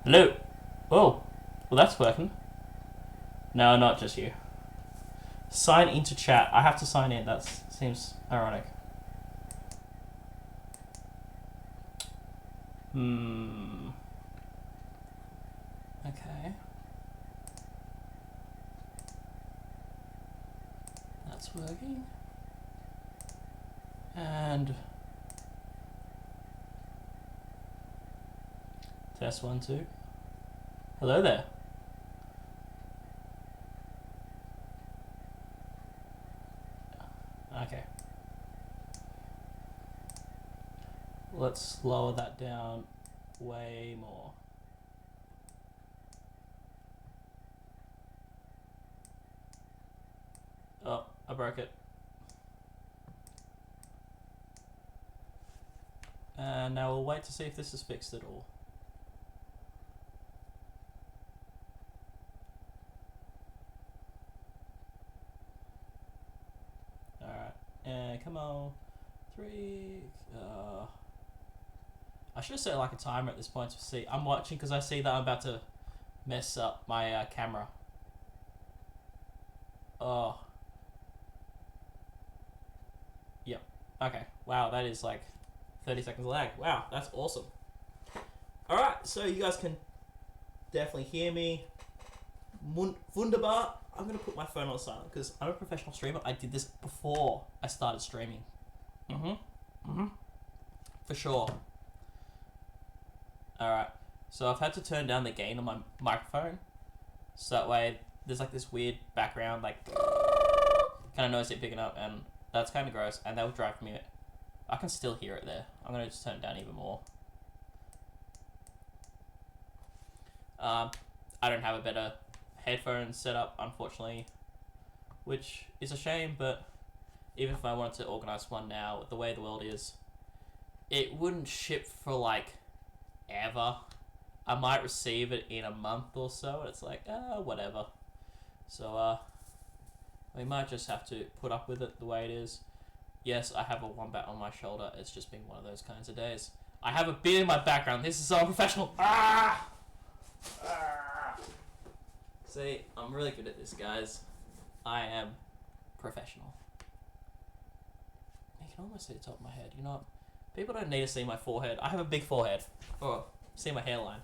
Hello. Oh, well that's working. No, not just you. Sign into chat. I have to sign in. That seems ironic. Hmm. Okay. That's working. And test 1, 2. Hello there. Okay. Let's lower that down way more. Oh, I broke it. And now we'll wait to see if this is fixed at all. Alright. And come on. 3. I should have set like a timer at this point to see. I'm watching because I see that I'm about to mess up my camera. Oh. Yep. Okay. Wow, that is like 30 seconds lag. Wow, that's awesome. Alright, so you guys can definitely hear me. Wunderbar. I'm going to put my phone on silent because I'm a professional streamer. I did this before I started streaming. For sure. Alright, so I've had to turn down the gain on my microphone. So that way there's like this weird background, like kind of noise it picking up, and that's kind of gross, and that will drive me. I can still hear it there. I'm going to just turn it down even more. I don't have a better headphone setup, unfortunately, which is a shame, but even if I wanted to organize one now, with the way the world is, it wouldn't ship for like ever. I might receive it in a month or so, and it's like, whatever. So, we might just have to put up with it the way it is. Yes, I have a wombat on my shoulder. It's just been one of those kinds of days. I have a bit in my background. This is so unprofessional. See, I'm really good at this, guys. I am professional. You can almost see the top of my head. You know what? People don't need to see my forehead. I have a big forehead. Oh, see my hairline.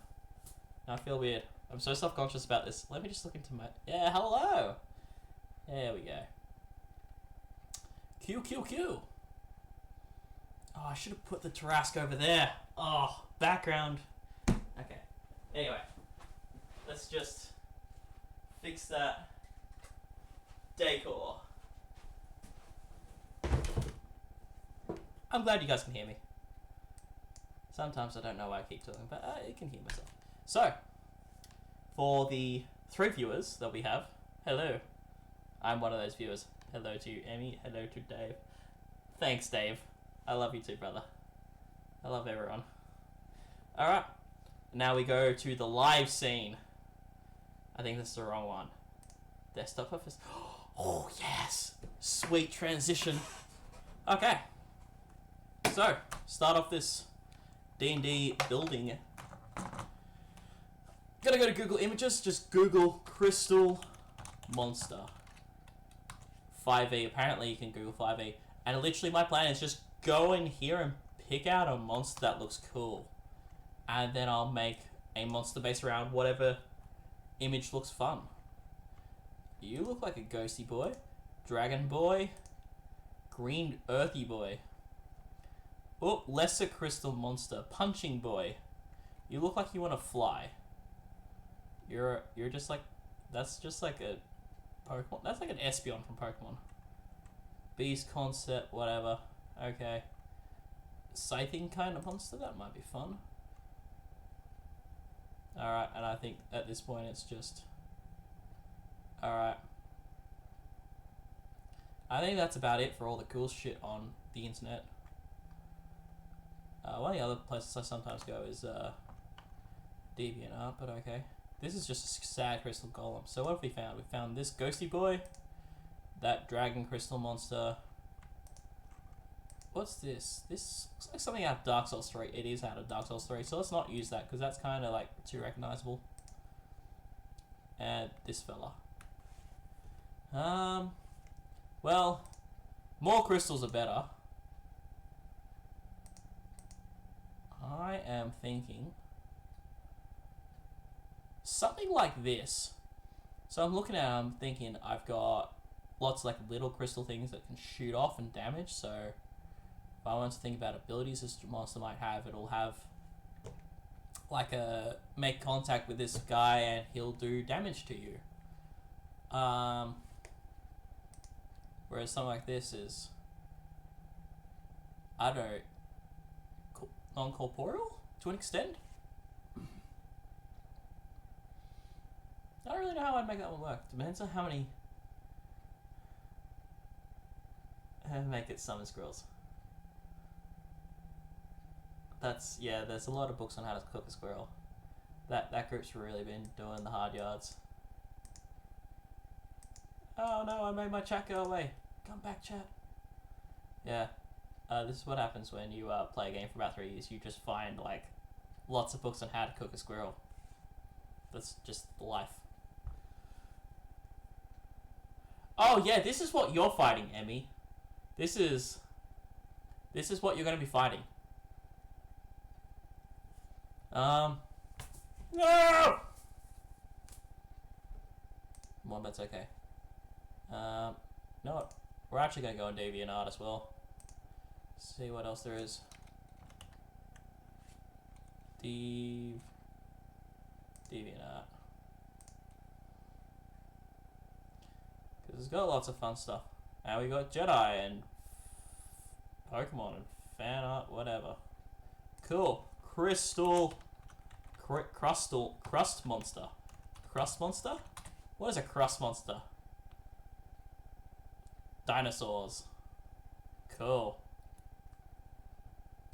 Now I feel weird. I'm so self-conscious about this. Let me just look into my... Yeah, hello! There we go. Q. Oh, I should have put the Tarrasque over there. Oh, background. Okay. Anyway. Let's just fix that decor. I'm glad you guys can hear me. Sometimes I don't know why I keep talking, but I can hear myself. So, for the 3 viewers that we have, hello. I'm one of those viewers. Hello to you, Emmy. Hello to Dave. Thanks, Dave. I love you too, brother. I love everyone. Alright. Now we go to the live scene. I think this is the wrong one. Desktop office. Oh, yes. Sweet transition. Okay. So, start off this D&D building. Gonna go to Google Images. Just Google Crystal Monster. 5e. Apparently you can Google 5e. And literally my plan is just go in here and pick out a monster that looks cool. And then I'll make a monster based around whatever image looks fun. You look like a ghosty boy. Dragon boy. Green earthy boy. Oh, lesser crystal monster. Punching boy. You look like you want to fly. You're just like... That's just like a... Pokemon. That's like an Espeon from Pokemon. Beast concept, whatever. Okay. Scything kind of monster, that might be fun. Alright, and I think at this point it's just... Alright. I think that's about it for all the cool shit on the internet. One of the other places I sometimes go is DeviantArt, but okay. This is just a sad crystal golem. So what have we found? We found this ghosty boy, that dragon crystal monster, What's this? This looks like something out of Dark Souls 3. It is out of Dark Souls 3, so let's not use that because that's kind of like too recognizable. And this fella. Well, more crystals are better. I am thinking something like this. So I'm looking at it, I'm thinking I've got lots of like little crystal things that can shoot off and damage, so if I want to think about abilities this monster might have, it'll have like a make contact with this guy and he'll do damage to you. Whereas something like this is, I don't know, non-corporeal to an extent. I don't really know how I'd make that one work. Depends on how many. Make it summon squirrels. That's, yeah, there's a lot of books on how to cook a squirrel. That group's really been doing the hard yards. Oh no, I made my chat go away. Come back, chat. Yeah. This is what happens when you play a game for about 3 years. You just find like lots of books on how to cook a squirrel. That's just life. Oh yeah, this is what you're fighting, Emmy. This is what you're gonna be fighting. No! Well, that's okay. No, we're actually gonna go on DeviantArt as well. See what else there is. DeviantArt. Because it's got lots of fun stuff. And we got Jedi and Pokemon and fan art, whatever. Cool. Crust monster. Crust monster? What is a crust monster? Dinosaurs. Cool.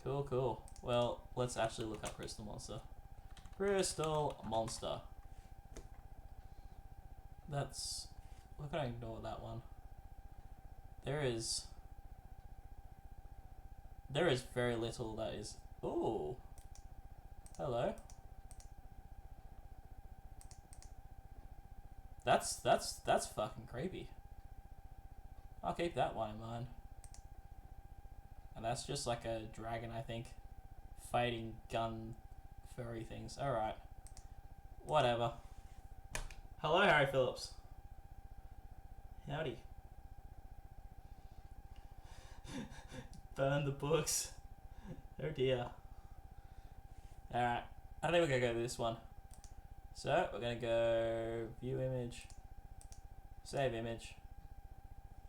Cool. Well, let's actually look up crystal monster. Crystal monster. That's... We're gonna ignore that one. There is very little that is... Ooh. Hello. That's fucking creepy. I'll keep that one in mind. And that's just like a dragon, I think. Fighting gun furry things. Alright. Whatever. Hello, Harry Phillips. Howdy. Burn the books. Oh dear. Alright. I think we're gonna go with this one. So, we're gonna go view image. Save image.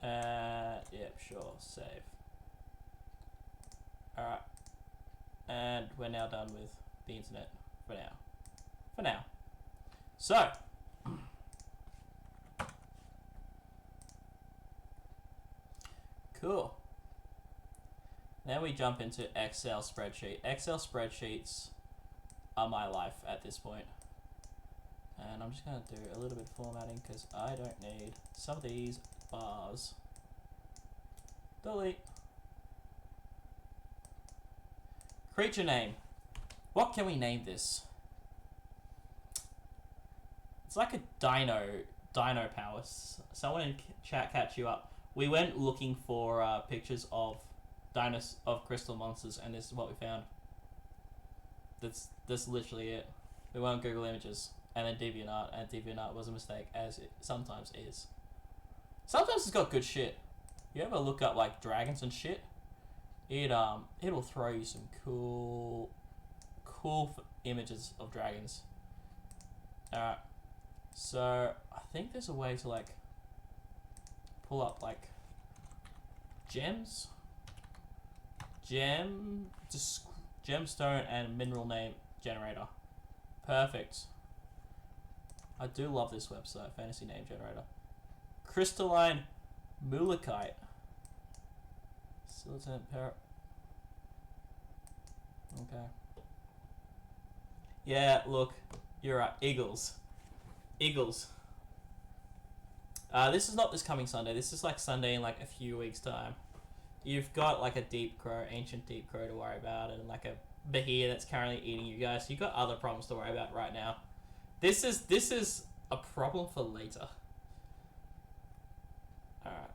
Yep, sure, save. Alright. And we're now done with the internet for now. For now. So. Cool. Now we jump into Excel spreadsheet. Excel spreadsheets are my life at this point. And I'm just going to do a little bit of formatting because I don't need some of these bars. Delete. Creature name. What can we name this? It's like a dino power. Someone in chat catch you up. We went looking for pictures of crystal monsters, and this is what we found. That's literally it. We went on Google Images and then DeviantArt, and DeviantArt was a mistake, as it sometimes is. Sometimes it's got good shit. You ever look up like dragons and shit? It'll throw you some cool images of dragons. Alright, so I think there's a way to like pull up like gems, gemstone and mineral name generator. Perfect. I do love this website, fantasy name generator. Crystalline Mulakite. Silicon parrot. Okay. Yeah, look, you're right. Eagles. This is not this coming Sunday. This is like Sunday in like a few weeks' time. you've got like a deep crow, ancient deep crow to worry about, and like a bahia that's currently eating you guys. You've got other problems to worry about right now. This is a problem for later. Alright.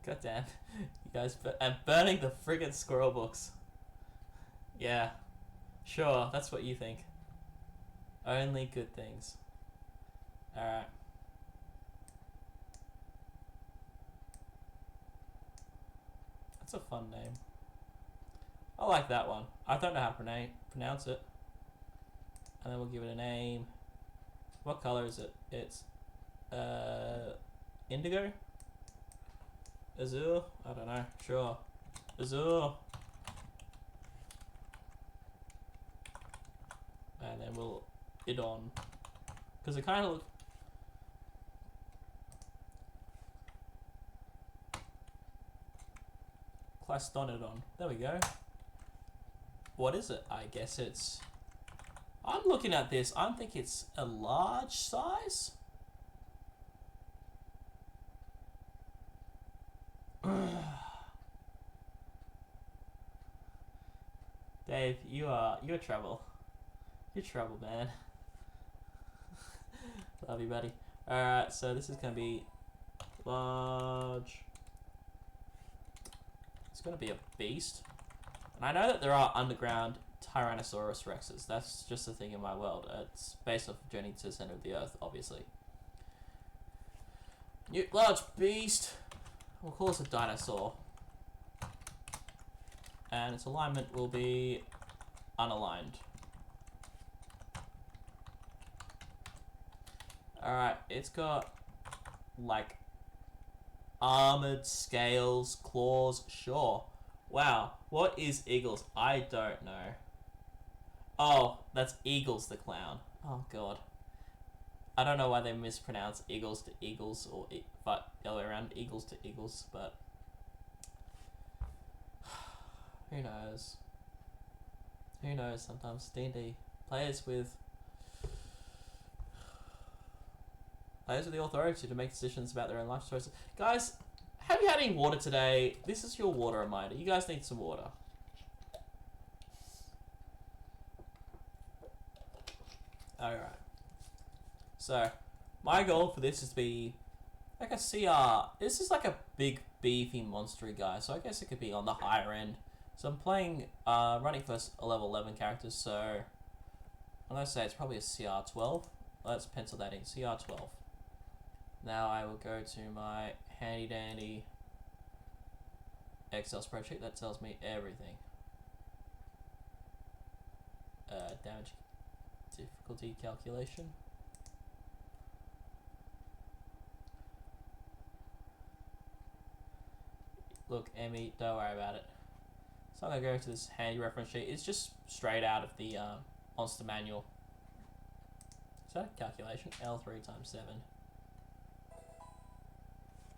God damn. You guys, and burning the friggin' squirrel books. Yeah. Sure, that's what you think. Only good things. Alright. That's a fun name. I like that one. I don't know how to pronounce it. And then we'll give it a name. What color is it? It's indigo? Azure? I don't know. Sure. Azure. And then we'll Idon. Because it kind of looks... Clastonodon. There we go. What is it? I guess it's... I'm looking at this. I think it's a large size. Dave, you're trouble. You're trouble, man. Love you, buddy. Alright, so this is gonna be large. It's gonna be a beast. And I know that there are underground Tyrannosaurus Rexes. That's just a thing in my world. It's based off Journey to the Center of the Earth, obviously. New large beast. We'll call this a dinosaur. And its alignment will be unaligned. Alright, it's got like armored scales, claws, sure. Wow, what is Eagles? I don't know. Oh, that's Eagles the clown. Oh god. I don't know why they mispronounce Eagles to Eagles, or but the other way around, Eagles to Eagles, but who knows? Who knows? Sometimes D&D players with the authority to make decisions about their own life choices. Guys, have you had any water today? This is your water reminder. You guys need some water. Alright. So, my goal for this is to be like a CR. This is like a big, beefy, monstery guy, so I guess it could be on the higher end. So I'm playing, running first a level 11 characters, so I'm going to say it's probably a CR12. Let's pencil that in, CR12. Now I will go to my handy dandy Excel spreadsheet that tells me everything. Damage difficulty calculation. Look, Emmy, don't worry about it. So I'm going to go to this handy reference sheet. It's just straight out of the monster manual. So, calculation, L3 times 7.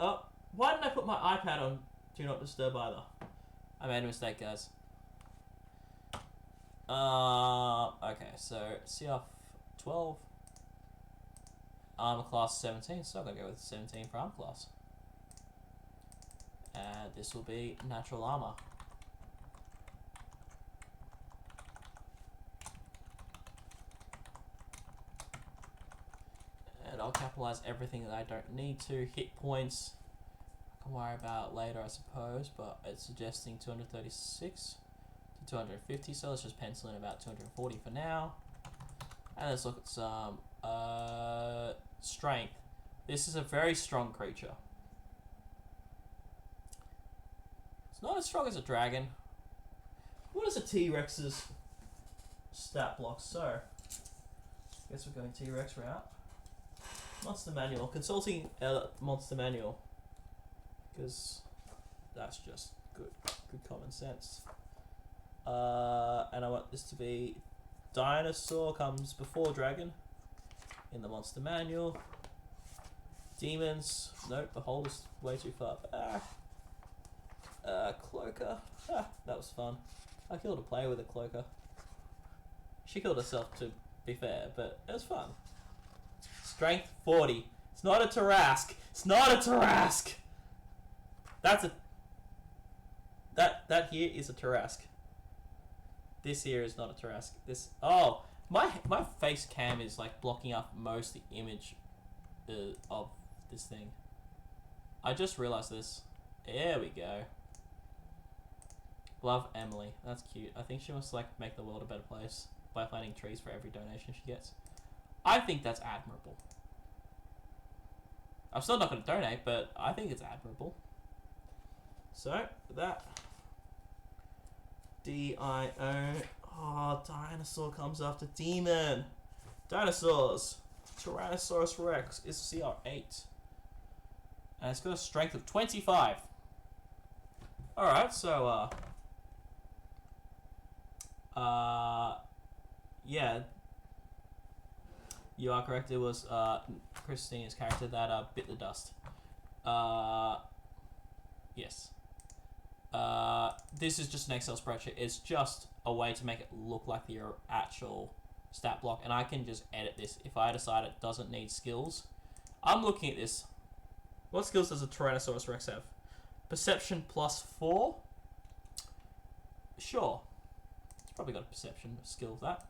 Oh, why didn't I put my iPad on Do Not Disturb either? I made a mistake, guys. Okay, so CR12. Armor class 17, so I'm going to go with 17 for armor class. And this will be natural armor. And I'll capitalize everything that I don't need to. Hit points, I can worry about later, I suppose, but it's suggesting 236 to 250, so let's just pencil in about 240 for now. And let's look at some strength. This is a very strong creature. It's not as strong as a dragon. What is a T-Rex's stat block? So, I guess we're going T-Rex route. Monster Manual. Consulting Monster Manual. Because that's just good common sense. And I want this to be dinosaur comes before dragon in the Monster Manual. Demons. Nope, beholder's way too far back. Cloaker. That was fun. I killed a player with a cloaker. She killed herself, to be fair, but it was fun. Strength 40. It's not a Tarask. It's not a Tarask! That's a... That here is a Tarrasque. This here is not a Tarrasque. This... Oh! My face cam is like blocking up most of the image of this thing. I just realized this. There we go. Love Emily. That's cute. I think she wants to like make the world a better place by planting trees for every donation she gets. I think that's admirable. I'm still not going to donate, but I think it's admirable. So, that... D-I-O... Oh, dinosaur comes after demon. Dinosaurs. Tyrannosaurus Rex is CR8. And it's got a strength of 25. Alright, so, yeah. You are correct. It was, Christina's character that, bit the dust. Yes. This is just an Excel spreadsheet. It's just a way to make it look like your actual stat block, and I can just edit this if I decide it doesn't need skills. I'm looking at this. What skills does a Tyrannosaurus Rex have? Perception +4? Sure. It's probably got a perception skill of that.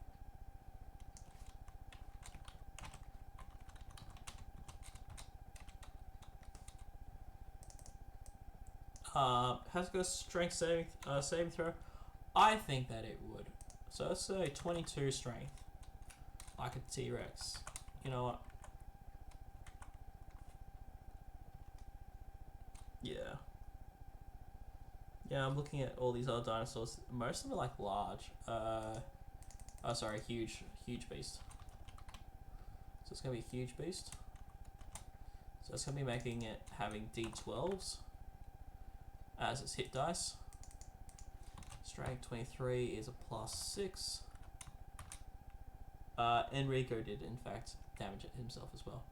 Has it got a strength saving throw? I think that it would. So let's say 22 strength. Like a T-Rex. You know what? Yeah. Yeah, I'm looking at all these other dinosaurs. Most of them are like large. Oh, sorry, huge beast. So it's gonna be a huge beast. So it's gonna be making it having D12s as its hit dice. Strength 23 is a +6. Enrico did in fact damage it himself as well.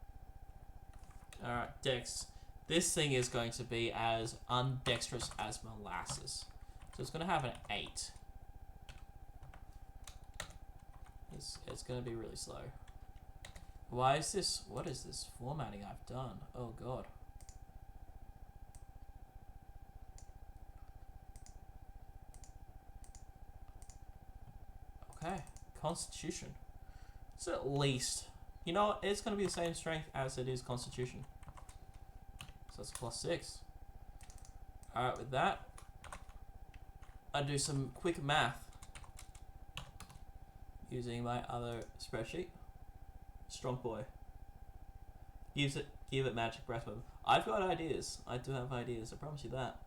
Alright, Dex. This thing is going to be as undexterous as molasses. So it's going to have an 8. It's going to be really slow. Why is this? What is this formatting I've done? Oh god. Okay. Constitution. It's at least... You know what? It's going to be the same strength as it is Constitution. So that's +6. Alright, with that, I do some quick math using my other spreadsheet. Strong boy. Give it magic breath weapon. I've got ideas. I do have ideas, I promise you that.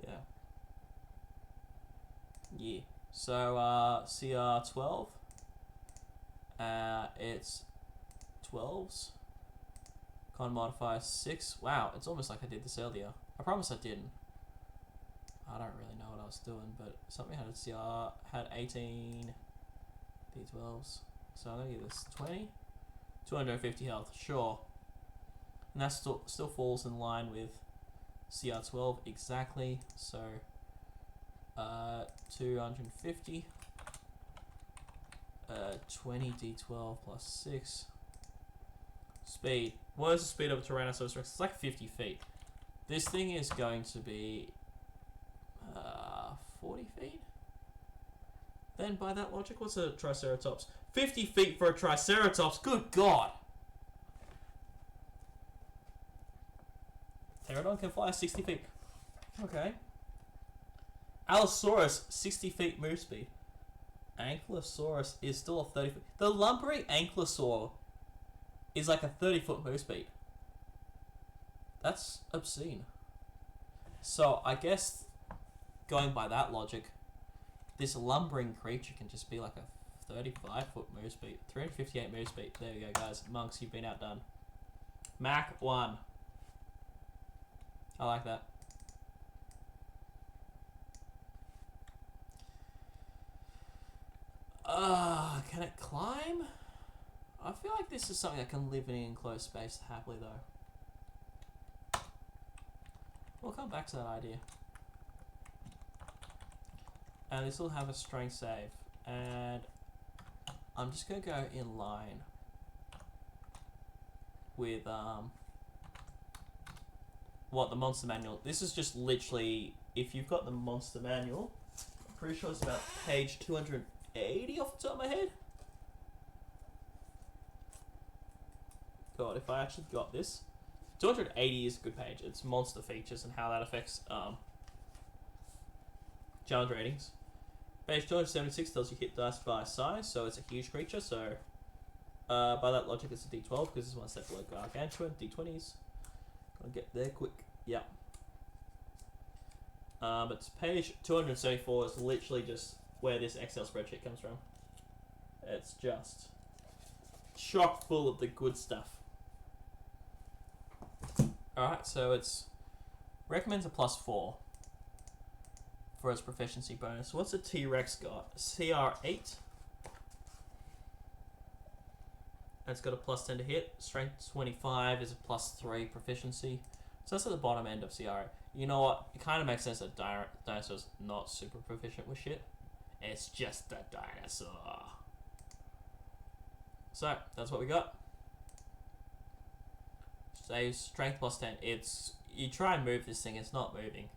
Yeah. Yeah. So CR12. It's 12s. Con modifier 6. Wow, it's almost like I did this earlier. I promise I didn't. I don't really know what I was doing, but something had CR had 18 D12s. So I'm gonna give this 20. 250 health, sure. And that still falls in line with CR12 exactly. So 250. 20 D12 +6. Speed. What is the speed of a Tyrannosaurus Rex? It's like 50 feet. This thing is going to be 40 feet? Then by that logic, what's a Triceratops? 50 feet for a Triceratops? Good God! Pterodon can fly 60 feet. Okay. Allosaurus, 60 feet move speed. Ankylosaurus is still a 30 foot. The lumbering ankylosaur is like a 30-foot move speed. That's obscene. So I guess going by that logic, this lumbering creature can just be like a 35-foot move speed. 358 move speed. There we go, guys. Monks, you've been outdone. Mach 1. I like that. Can it climb? I feel like this is something that can live in an enclosed space happily, though. We'll come back to that idea. And this will have a strength save. And I'm just going to go in line. with what the monster manual. This is just literally, if you've got the monster manual, I'm pretty sure it's about page 280 off the top of my head. God, if I actually got this, 280 is a good page. It's monster features and how that affects challenge ratings. Page 276 tells you hit dice by size, so it's a huge creature, so by that logic it's a D12 because it's one step below Gargantuan. D20s. Gotta get there quick. Yeah. But page 274 is literally just where this Excel spreadsheet comes from. It's just chock full of the good stuff. Alright, so it's recommends a +4 for its proficiency bonus. What's a T-Rex got? CR8. It's got a +10 to hit. Strength 25 is a +3 proficiency. So that's at the bottom end of CR8. You know what? It kind of makes sense that dinosaur's not super proficient with shit. It's just a dinosaur. So, that's what we got. Say strength +10. It's, you try and move this thing, it's not moving.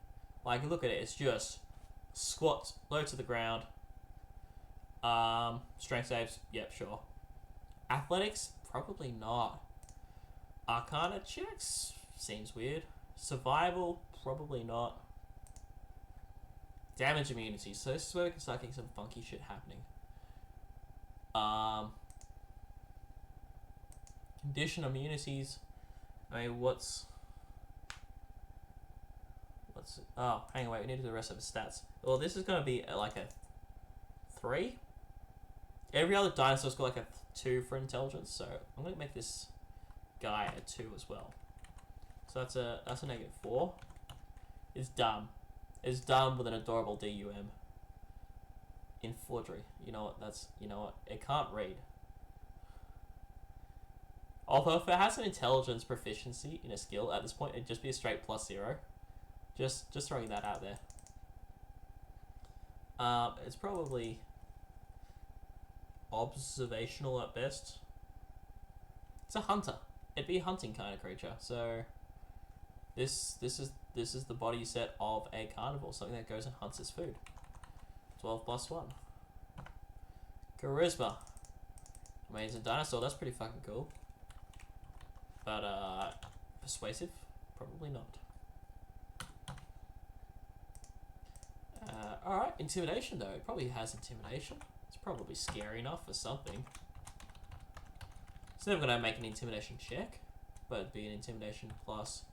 Like, look at it, it's just squat, low to the ground. Strength saves, yep, sure. Athletics, probably not. Arcana checks, seems weird. Survival, probably not. Damage immunity, so this is where we can start getting some funky shit happening. Condition immunities. I mean, what's oh, hang on, wait, we need to do the rest of the stats. Well, this is going to be like a 3. Every other dinosaur's got like a 2 for intelligence, so I'm going to make this guy a 2 as well. So that's a -4. It's dumb. It's dumb with an adorable DUM. In forgery. You know what, you know what, it can't read. Although if it has an intelligence proficiency in a skill at this point, it'd just be a straight +0. Just throwing that out there. It's probably observational at best. It's a hunter. It'd be a hunting kind of creature. So this is the body set of a carnivore, something that goes and hunts its food. 12 + 1. Charisma. I mean, it's a dinosaur. That's pretty fucking cool. But persuasive, probably not. Alright, intimidation though. It probably has intimidation. It's probably scary enough for something. It's never gonna make an intimidation check, but it'd be an intimidation plus.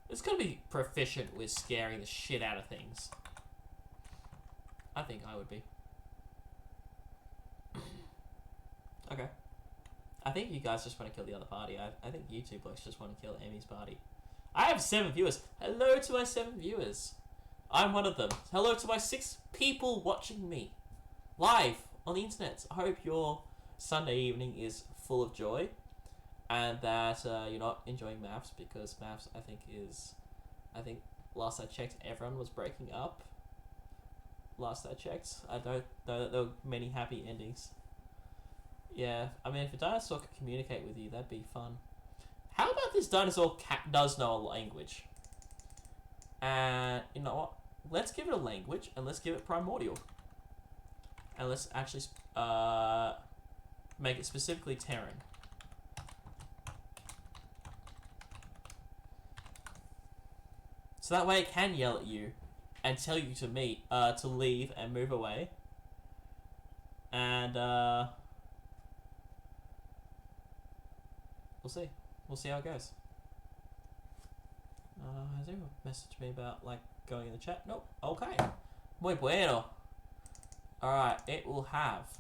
It's gonna be proficient with scaring the shit out of things. I think I would be. Okay. I think you guys just want to kill the other party. I think you two blokes just want to kill Amy's party. I have 7 viewers. Hello to my 7 viewers. I'm one of them. Hello to my 6 people watching me live on the internet. I hope your Sunday evening is full of joy and that you're not enjoying maths, because maths I think last I checked everyone was breaking up. Last I checked. I don't know that there were many happy endings. Yeah, I mean, if a dinosaur could communicate with you, that'd be fun. How about this dinosaur does know a language? And you know what? Let's give it a language, and let's give it primordial. And let's actually make it specifically Terran. So that way it can yell at you and tell you to leave and move away. And we'll see. We'll see how it goes. Has anyone messaged me about like going in the chat? Nope. Okay. Muy bueno. Alright, it will have,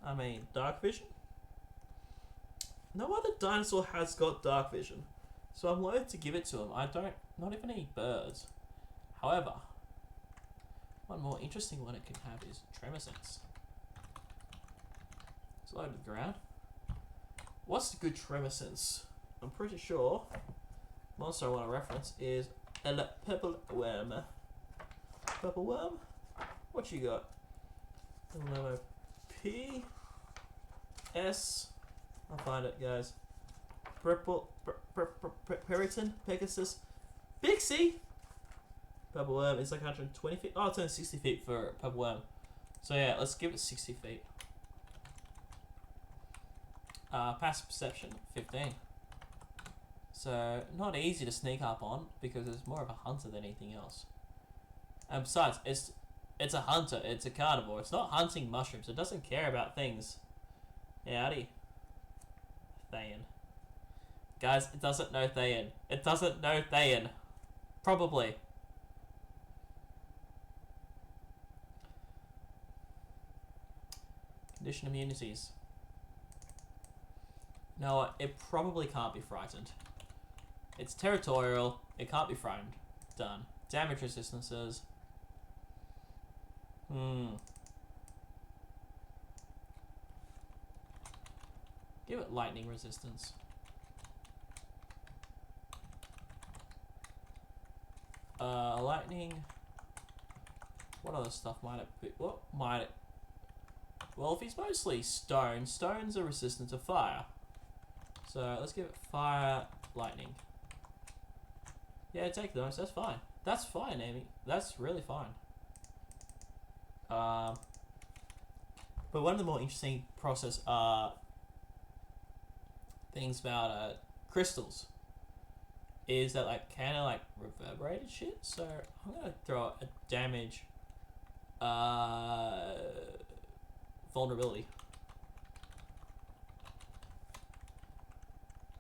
I mean, dark vision? No other dinosaur has got dark vision, so I'm loath to give it to him. Not even any birds. However, one more interesting one it can have is tremor sense. It's low to the ground. What's the good tremor sense? I'm pretty sure monster I want to reference is a purple worm. Purple worm? What you got? P S I'll find it, guys. Periton, Pegasus, Pixie. Purple worm is like 120 feet. Oh, it's only 60 feet for purple worm. So yeah, let's give it 60 feet. Passive perception, 15. So not easy to sneak up on because it's more of a hunter than anything else. And besides, it's a hunter. It's a carnivore. It's not hunting mushrooms. It doesn't care about things. Yeah, howdy. Thayan. Guys, it doesn't know Thayan. It doesn't know Thayan. Probably. Condition immunities. No, it probably can't be frightened. It's territorial. It can't be frightened. Done. Damage resistances. Give it lightning resistance. Lightning. What other stuff might it be? What might it? Well, if he's mostly stone, stones are resistant to fire. So let's give it fire, lightning. Yeah, take those. That's fine. That's fine, Amy. That's really fine. But one of the more interesting things about crystals is that like kind of like reverberated shit. So I'm gonna throw a damage vulnerability,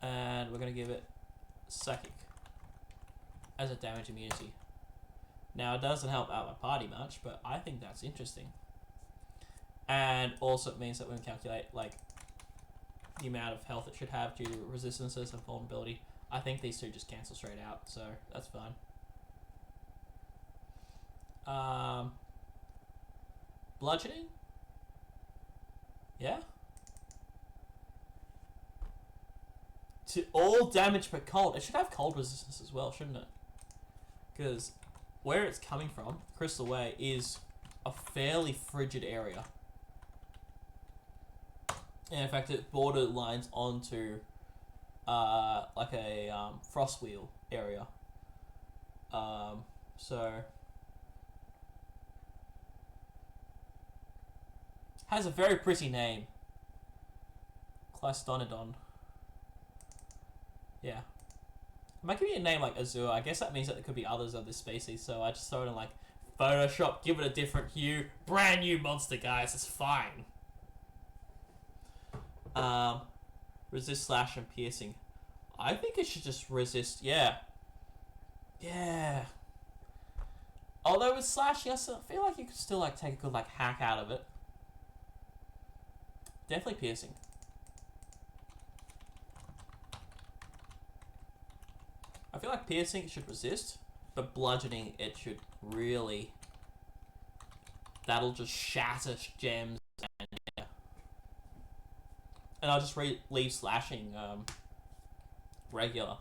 and we're gonna give it psychic as a damage immunity. Now it doesn't help out my party much, but I think that's interesting. And also it means that when we calculate like the amount of health it should have due to resistances and vulnerability, I think these two just cancel straight out, so that's fine. Bludgeoning? Yeah? To all damage but cold. It should have cold resistance as well, shouldn't it? Because where it's coming from, Crystal Way, is a fairly frigid area. And in fact, it borderlines onto like a frost wheel area. So has a very pretty name. Clystodon. Yeah. I might give it a name like Azure. I guess that means that there could be others of this species, so I just throw it in like Photoshop, give it a different hue. Brand new monster, guys. It's fine. Resist slash and piercing. I think it should just resist. Yeah. Yeah. Although with slashing, I feel like you could still like take a good like hack out of it. Definitely piercing. I feel like piercing it should resist, but bludgeoning it should really. That'll just shatter gems and yeah. And I'll just leave slashing regular.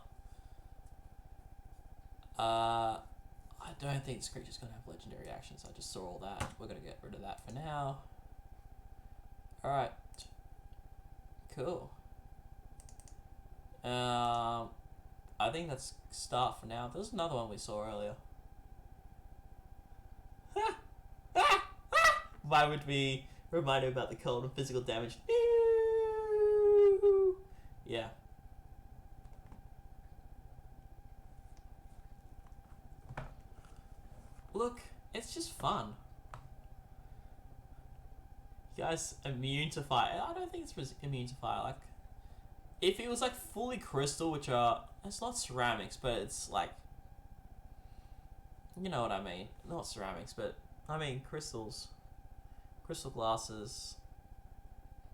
I don't think this creature's gonna have legendary actions. I just saw all that. We're gonna get rid of that for now. Alright. Cool. I think that's start for now. There's another one we saw earlier. Why would we remind him about the cold and physical damage? Yeah. Look, it's just fun. You guys immune to fire. I don't think it's immune to fire. Like, if it was like fully crystal, which are, it's not ceramics, but it's like, you know what I mean. Not ceramics, but I mean crystals. Crystal glasses.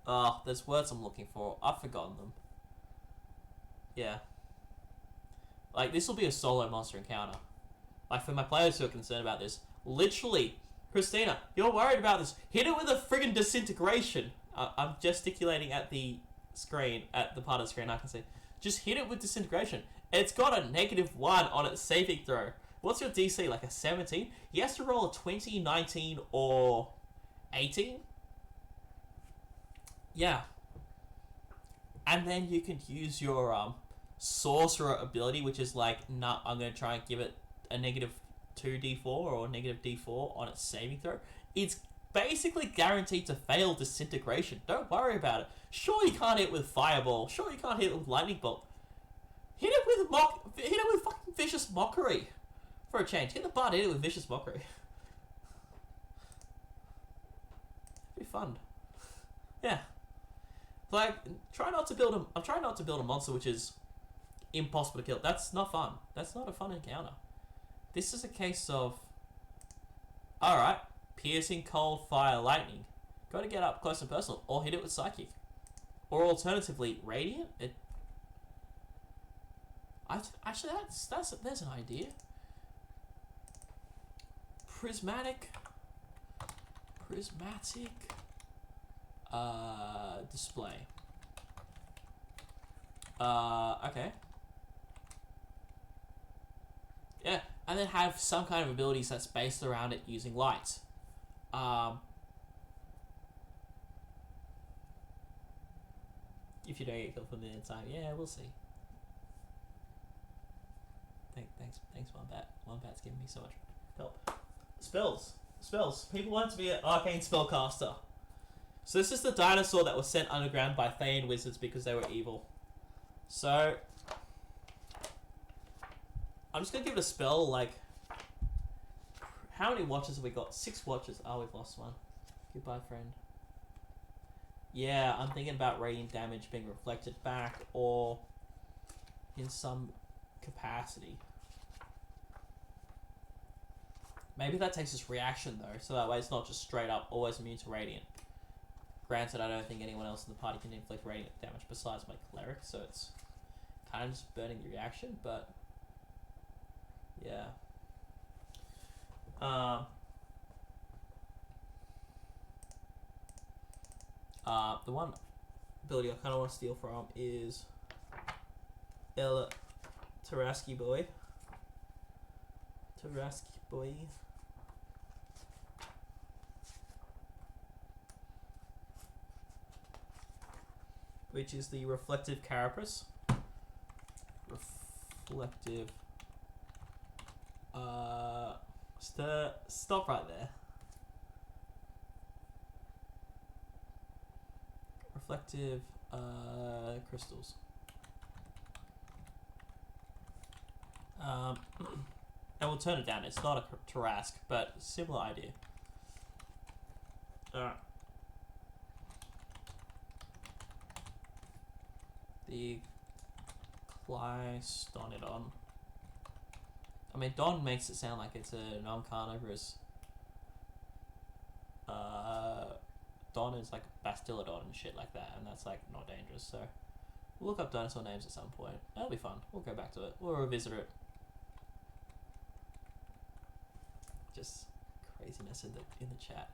Oh, there's words I'm looking for. I've forgotten them. Yeah. Like, this will be a solo monster encounter. Like, for my players who are concerned about this, literally, Christina, you're worried about this. Hit it with a friggin' disintegration. I'm gesticulating at the screen, at the part of the screen I can see. Just hit it with disintegration. It's got a -1 on its saving throw. What's your DC? Like a 17? He has to roll a 20, 19, or 18? Yeah. and then you can use your sorcerer ability, which is like, nah, I'm gonna try and give it a negative 2d4 or negative d4 on its saving throw. It's basically guaranteed to fail disintegration. Don't worry about it. Sure, you can't hit it with fireball. Sure, you can't hit it with lightning bolt. Hit it with fucking vicious mockery. For a change, hit the button. Hit it with vicious mockery. It'd be fun. Yeah. Like, I'm trying not to build a monster which is impossible to kill. That's not fun. That's not a fun encounter. This is a case of, alright, piercing, cold, fire, lightning. Gotta get up close and personal, or hit it with psychic. Or alternatively, radiant. Actually, there's an idea. Prismatic, display. Okay. Yeah, and then have some kind of abilities that's based around it using light. If you don't get killed from the inside, yeah, we'll see. Thanks, Wombat. Wombat's giving me so much help. Spells. People want to be an arcane spellcaster. So this is the dinosaur that was sent underground by Thayan wizards because they were evil. So I'm just gonna give it a spell. Like, how many watches have we got? 6 watches. Oh, we've lost one. Goodbye, friend. Yeah, I'm thinking about radiant damage being reflected back or in some capacity. Maybe that takes its reaction though, so that way it's not just straight up always immune to radiant. Granted, I don't think anyone else in the party can inflict radiant damage besides my cleric, so it's kind of just burning the reaction, but yeah. The one ability I kind of want to steal from is El Taraski Boy. Which is the Reflective Carapace. Reflective. Stop right there. Reflective crystals. And we'll turn it down. It's not a Tarask, but similar idea. Alright. The Clystodon. I mean, Don makes it sound like it's a non-carnivorous. Don is like Bastillodon and shit like that, and that's like not dangerous, so we'll look up dinosaur names at some point. That'll be fun. We'll go back to it. We'll revisit it. Just craziness in the chat.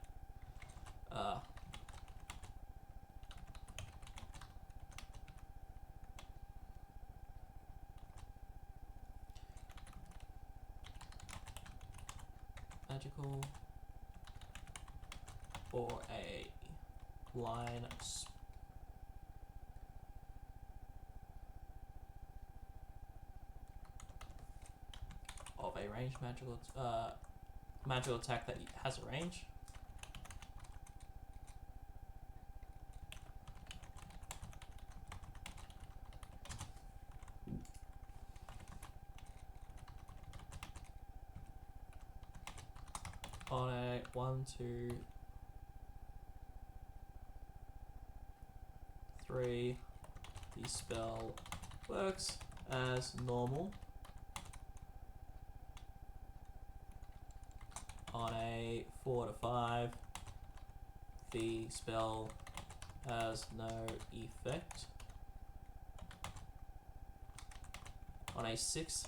Magical or a line of a ranged magical attack that has a range. On a 1, 2, 3, the spell works as normal. On a 4 to 5, the spell has no effect. On a 6,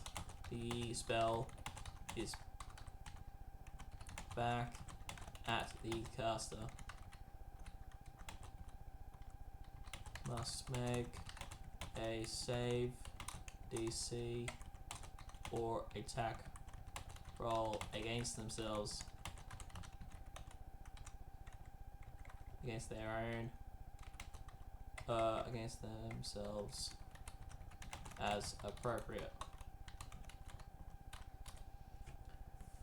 the spell is back at the caster. Must make a save DC or attack roll against themselves against their against themselves as appropriate.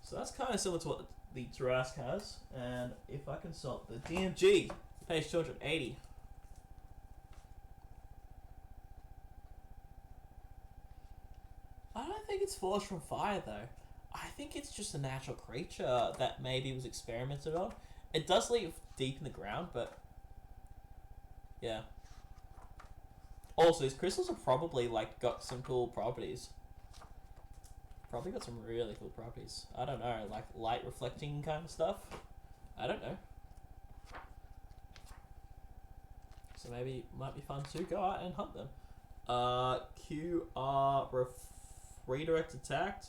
So that's kind of similar to what the Jurassic has. And if I consult the DMG, page 280. I don't think it's forged from fire though. I think it's just a natural creature that maybe was experimented on. It does live deep in the ground, but yeah. Also, these crystals have probably like got some cool properties. Probably got some really cool properties. I don't know, like light reflecting kind of stuff. I don't know. So maybe it might be fun to go out and hunt them. QR redirect attacked.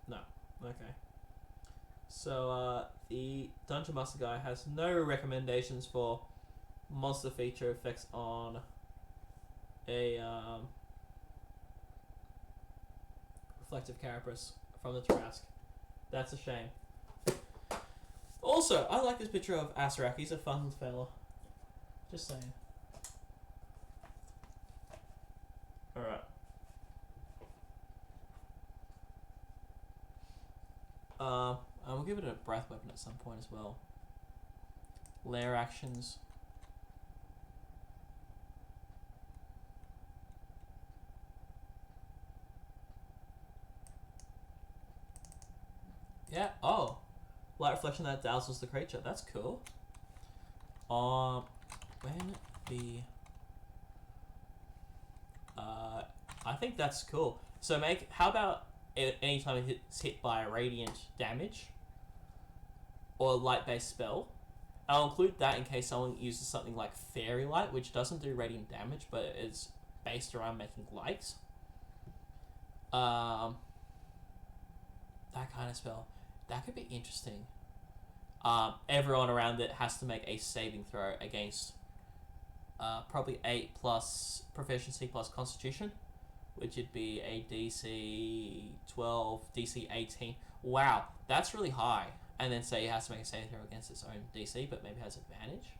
No. Okay. So the Dungeon Master guy has no recommendations for monster feature effects on a reflective carapace from the Tarrasque. That's a shame. Also, I like this picture of Asarak. He's a fun fella. Just saying. Alright. And we'll give it a breath weapon at some point as well. Lair actions. Yeah, oh. Light reflection that dazzles the creature. That's cool. When the... I think that's cool. So how about anytime it's hit by a radiant damage or a light-based spell? I'll include that in case someone uses something like Fairy Light, which doesn't do radiant damage, but is based around making light. That kind of spell. That could be interesting. Everyone around it has to make a saving throw against probably 8 plus proficiency plus constitution, which would be a DC 12, DC 18. Wow, that's really high. And then say it has to make a saving throw against its own DC, but maybe has advantage.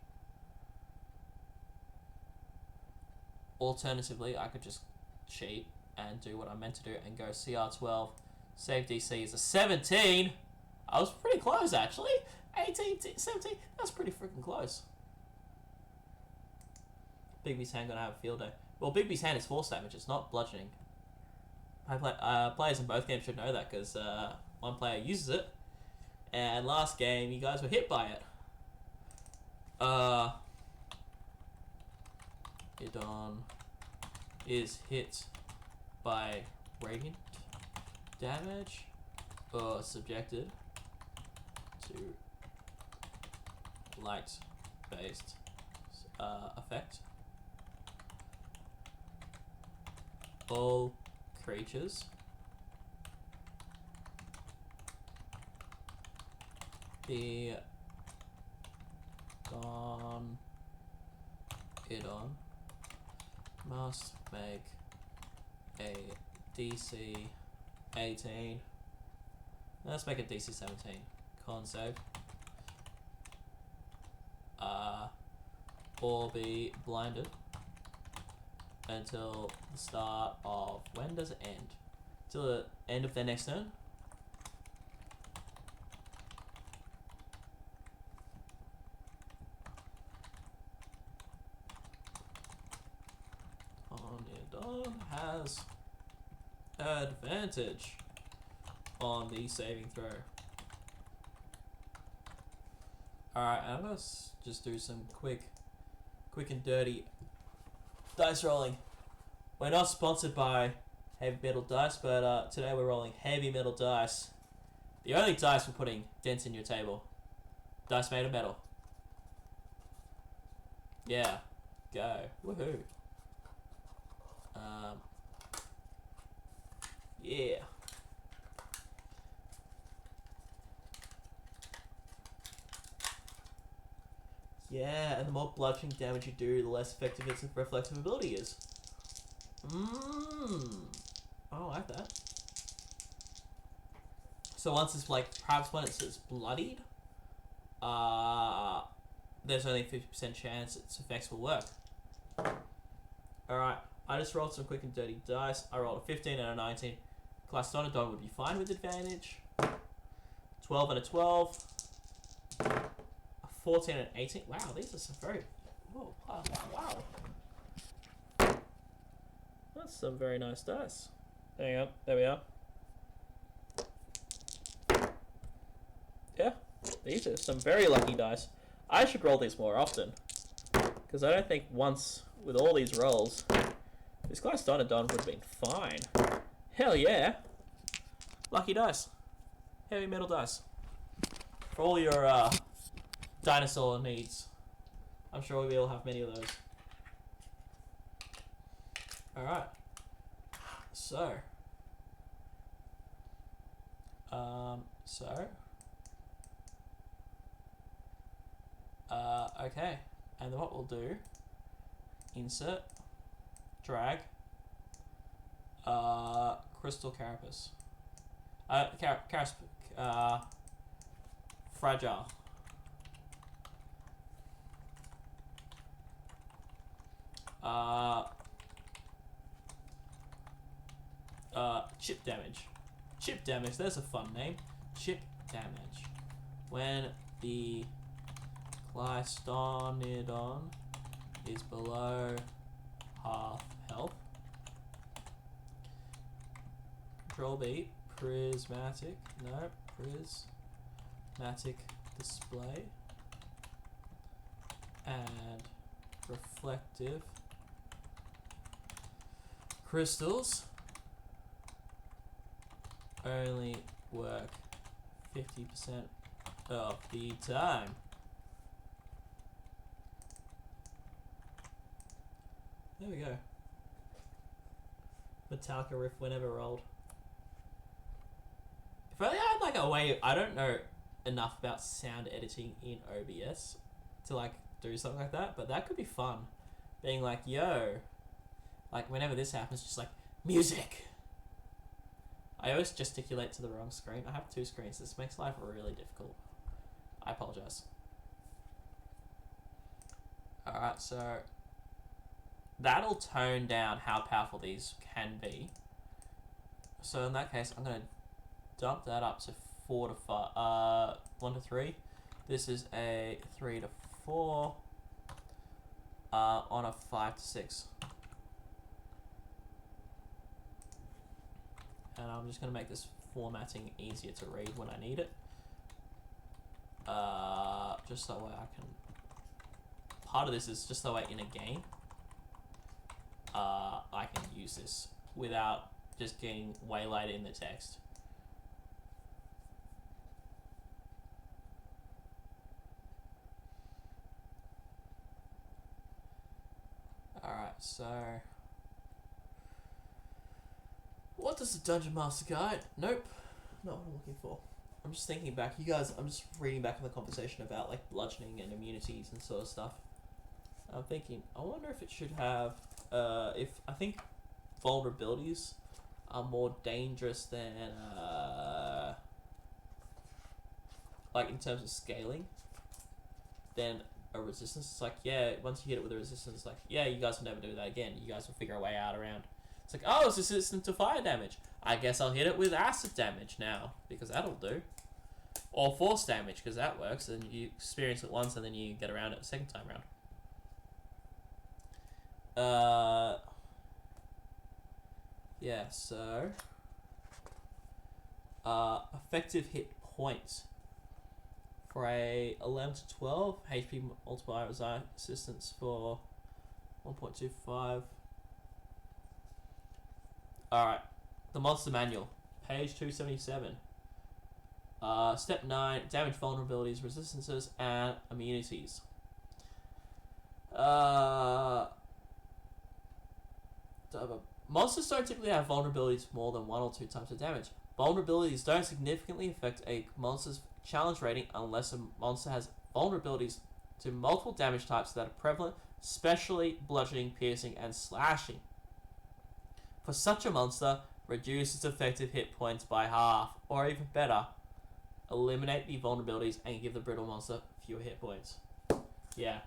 Alternatively, I could just cheat and do what I meant to do and go CR 12. Save DC is a 17. I was pretty close, actually. 18, 17. That's pretty freaking close. Bigby's hand gonna have a field day. Well, Bigby's hand is force damage. It's not bludgeoning. Players in both games should know that because one player uses it, and last game you guys were hit by it. Idon is hit by radiant damage or subjected to light-based effect. All creatures be gone. Idon must make a DC 18. Let's make a DC 17. Con save. Or be blinded until the start of... When does it end? Till the end of their next turn? Onidon has advantage on the saving throw. Alright, I'm gonna just do some quick and dirty dice rolling. We're not sponsored by Heavy Metal Dice, but today we're rolling Heavy Metal Dice. The only dice for putting dents in your table. Dice made of metal. Yeah. Go. Woohoo. Yeah. Yeah, and the more bludgeoning damage you do, the less effective its reflective ability is. I like that. So once it's like, perhaps when it's bloodied, there's only a 50% chance its effects will work. Alright, I just rolled some quick and dirty dice. I rolled a 15 and a 19. Clystodon would be fine with advantage. 12 and a 12. A 14 and 18. Wow, these are some very... Whoa, wow. That's some very nice dice. Hang on, there we are. Yeah, these are some very lucky dice. I should roll these more often. Because I don't think once, with all these rolls, this Clystodon would have been fine. Hell yeah. Lucky dice. Heavy metal dice. For all your dinosaur needs. I'm sure we all have many of those. Alright. So. Okay. And then what we'll do, insert, drag, crystal carapace. Fragile. Chip damage. Chip damage, there's a fun name. Chip damage. When the Clystodon is below half health. Control B, prismatic, no, prismatic display, and reflective crystals only work 50% of the time. There we go. Metallica riff whenever rolled. If only I had like a way, I don't know enough about sound editing in OBS to like do something like that, but that could be fun. Being like, yo, like whenever this happens, just like, music. I always gesticulate to the wrong screen. I have two screens. This makes life really difficult. I apologize. Alright, so that'll tone down how powerful these can be. So in that case, I'm going to dump that up to 4 to 5, 1 to 3. This is a 3 to 4 on a 5 to 6. And I'm just going to make this formatting easier to read when I need it. Just that way I can... Part of this is just that way in a game, I can use this without just getting waylaid in the text. Alright, so... What does the Dungeon Master Guide? Nope. Not what I'm looking for. I'm just thinking back. You guys, I'm just reading back on the conversation about like bludgeoning and immunities and sort of stuff. I'm thinking, I wonder if it should have, if I think vulnerabilities are more dangerous than, like in terms of scaling, than a resistance. It's like, yeah, once you hit it with a resistance, like, yeah, you guys will never do that again. You guys will figure a way out around. It's like, oh, it's resistant to fire damage. I guess I'll hit it with acid damage now, because that'll do. Or force damage, because that works, and you experience it once, and then you get around it the second time around. Yeah, so... effective hit points. For a 11 to 12, HP multiplier resistance for 1.25. Alright, the Monster Manual, page 277. Step 9, damage vulnerabilities, resistances, and immunities. Monsters don't typically have vulnerabilities more than 1 or 2 types of damage. Vulnerabilities don't significantly affect a monster's challenge rating unless a monster has vulnerabilities to multiple damage types that are prevalent, especially bludgeoning, piercing, and slashing. For such a monster, reduce its effective hit points by half, or even better, Eliminate the vulnerabilities and give the brittle monster fewer hit points. Yeah.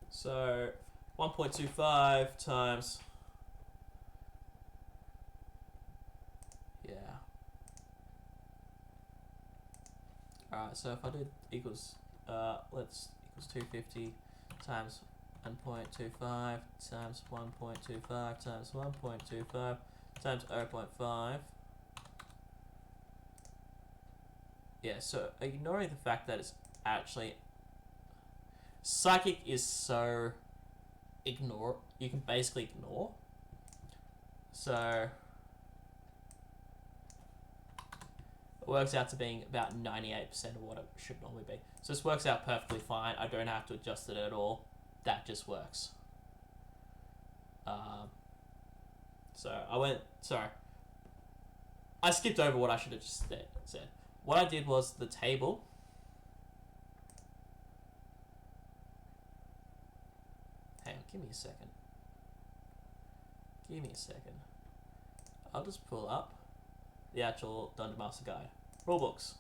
So 1.25 times. Yeah. Alright, so if I did equals let's equals 250 times 1.25 times 1.25 times 1.25 times 0.5. Yeah, so ignoring the fact that it's actually psychic is so you can basically ignore. So it works out to being about 98% of what it should normally be. So this works out perfectly fine. I don't have to adjust it at all. That just works. I skipped over what I should have just said. What I did was the table. Hang on, give me a second. I'll just pull up the actual Dungeon Master Guide. Rulebooks.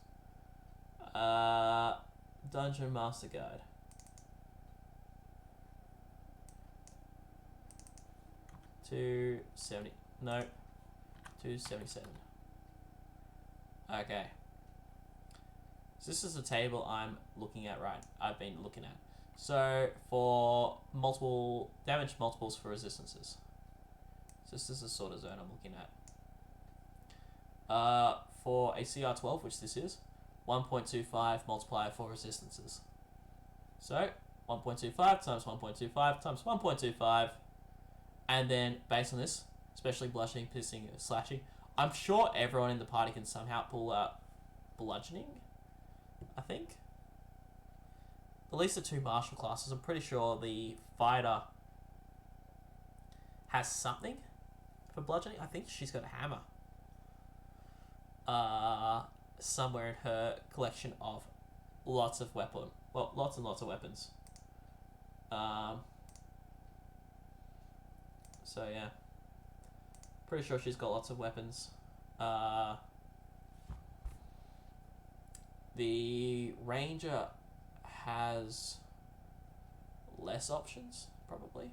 Dungeon Master Guide. No, 277. Okay. So this is the table I've been looking at. So for multiple damage multiples for resistances. So this is the sort of zone I'm looking at. For a CR12, which this is, 1.25 multiplier for resistances. So 1.25 times 1.25 times 1.25, and then based on this, especially bludgeoning, piercing, slashing, I'm sure everyone in the party can somehow pull out bludgeoning. I think. At least the 2 martial classes. I'm pretty sure the fighter has something for bludgeoning. I think she's got a hammer. Somewhere in her collection of lots and lots of weapons. So yeah, pretty sure she's got lots of weapons. The ranger has less options probably,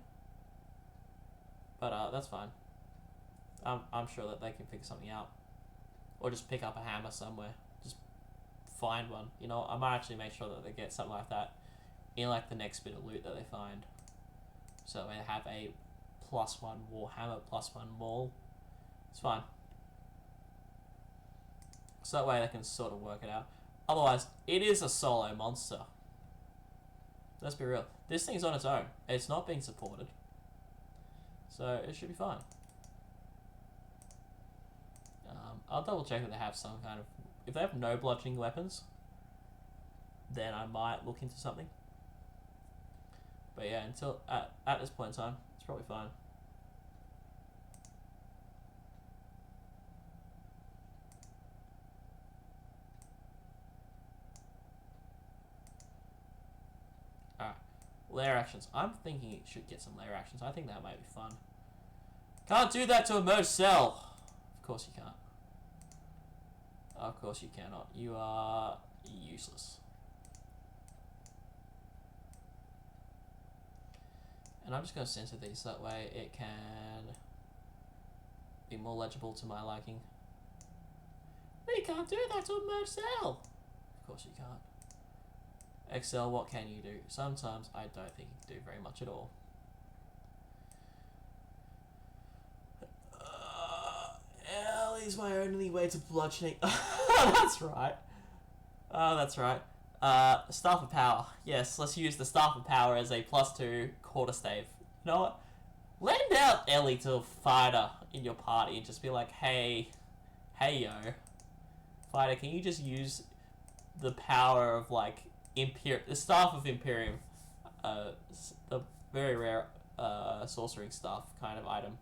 but that's fine. I'm sure that they can figure something out. Or just pick up a hammer somewhere. Just find one. You know, I might actually make sure that they get something like that in like the next bit of loot that they find. So they have a +1 warhammer, +1 maul. It's fine. So that way they can sort of work it out. Otherwise, it is a solo monster. Let's be real. This thing's on its own. It's not being supported. So it should be fine. I'll double check that they have some kind of... If they have no bludgeoning weapons, then I might look into something. But yeah, until at this point in time, it's probably fine. Alright. Lair actions. I'm thinking it should get some lair actions. I think that might be fun. Can't do that to a merged cell. Of course you can't. Of course you cannot. You are useless. And I'm just going to center these, that way it can be more legible to my liking. We can't do that to a merged cell. Of course you can't. Excel, what can you do? Sometimes I don't think you can do very much at all. L is my only way to bludgeoning. That's right. That's right. Staff of Power. Yes, let's use the Staff of Power as a +2 quarterstave. You know what? Lend out Ellie to a fighter in your party and just be like, hey yo, fighter, can you just use the power of like the Staff of Imperium, the very rare sorcering staff kind of item,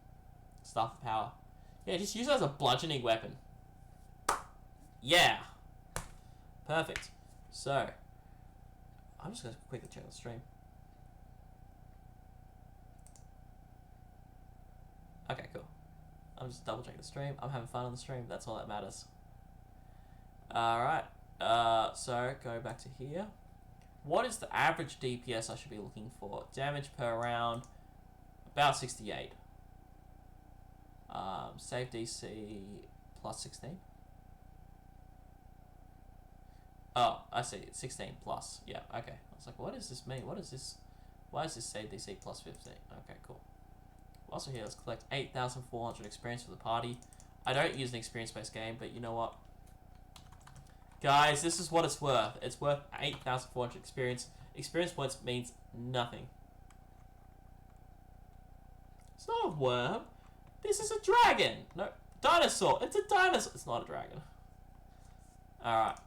Staff of Power. Yeah, just use it as a bludgeoning weapon. Yeah. Perfect. So, I'm just going to quickly check the stream. Okay, cool. I'm just double checking the stream. I'm having fun on the stream. That's all that matters. Alright. So go back to here. What is the average DPS I should be looking for? Damage per round, about 68. Save DC plus 16. Oh, I see. It's 16 plus. Yeah, okay. I was like, what does this mean? What is this? Why does this say DC plus 15? Okay, cool. Also here, let's collect 8,400 experience for the party. I don't use an experience-based game, but you know what? Guys, this is what it's worth. It's worth 8,400 experience. Experience points means nothing. It's not a worm. This is a dragon. No, dinosaur. It's a dinosaur. It's not a dragon. Alright.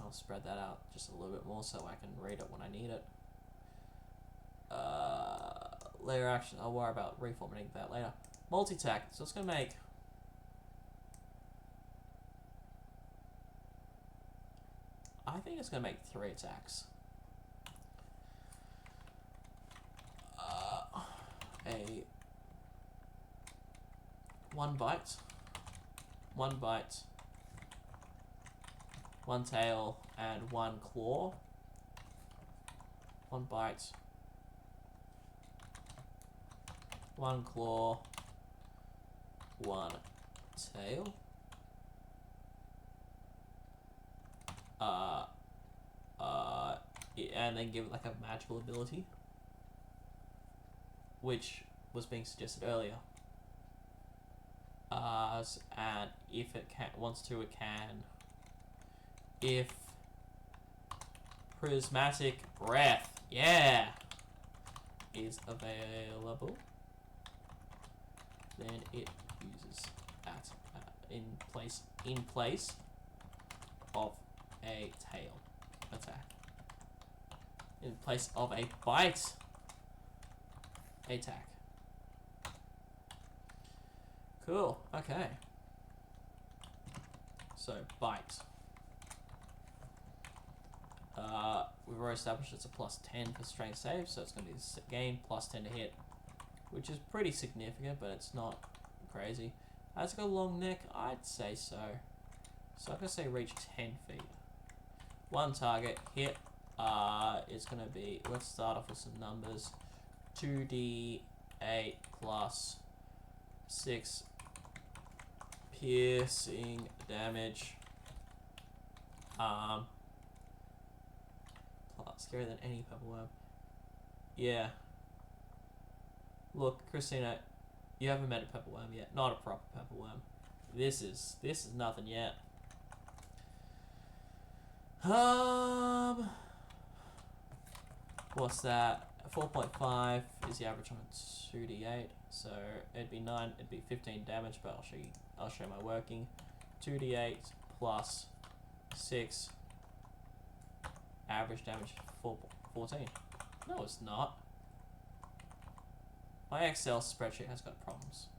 I'll spread that out just a little bit more so I can read it when I need it. Layer action. I'll worry about reformatting that later. Multi-tack. So it's going to make... I think it's going to make 3 attacks. A 1 bite, 1 bite, 1 tail, and 1 claw. 1 bite, 1 claw, 1 tail. And then give it like a magical ability, which was being suggested earlier. And if it wants to, it can. If prismatic breath, yeah, is available, then it uses that in place of a tail attack. In place of a bite attack. Cool, okay. So, bite. We've already established it's a plus 10 for strength save, so it's going to be again plus 10 to hit, which is pretty significant, but it's not crazy. Has it got a long neck? I'd say so. So I'm going to say reach 10 feet. 1 target, hit. It's going to be, let's start off with some numbers. 2d8 plus 6 piercing damage. Scarier than any purple worm. Yeah. Look, Christina, you haven't met a purple worm yet. Not a proper purple worm. This is nothing yet. What's that? 4.5 is the average on 2d8, so it'd be 9. It'd be 15 damage, but I'll show my working. 2d8 plus 6. Average damage 14. No, it's not. My Excel spreadsheet has got problems.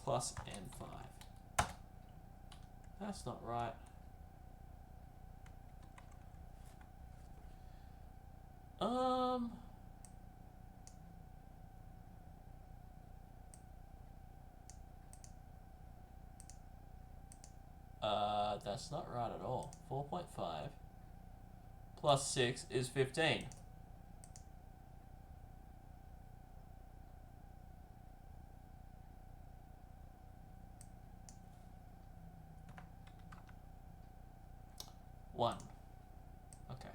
Plus N5. That's not right. That's not right at all. 4.5 plus 6 is 15. One. Okay.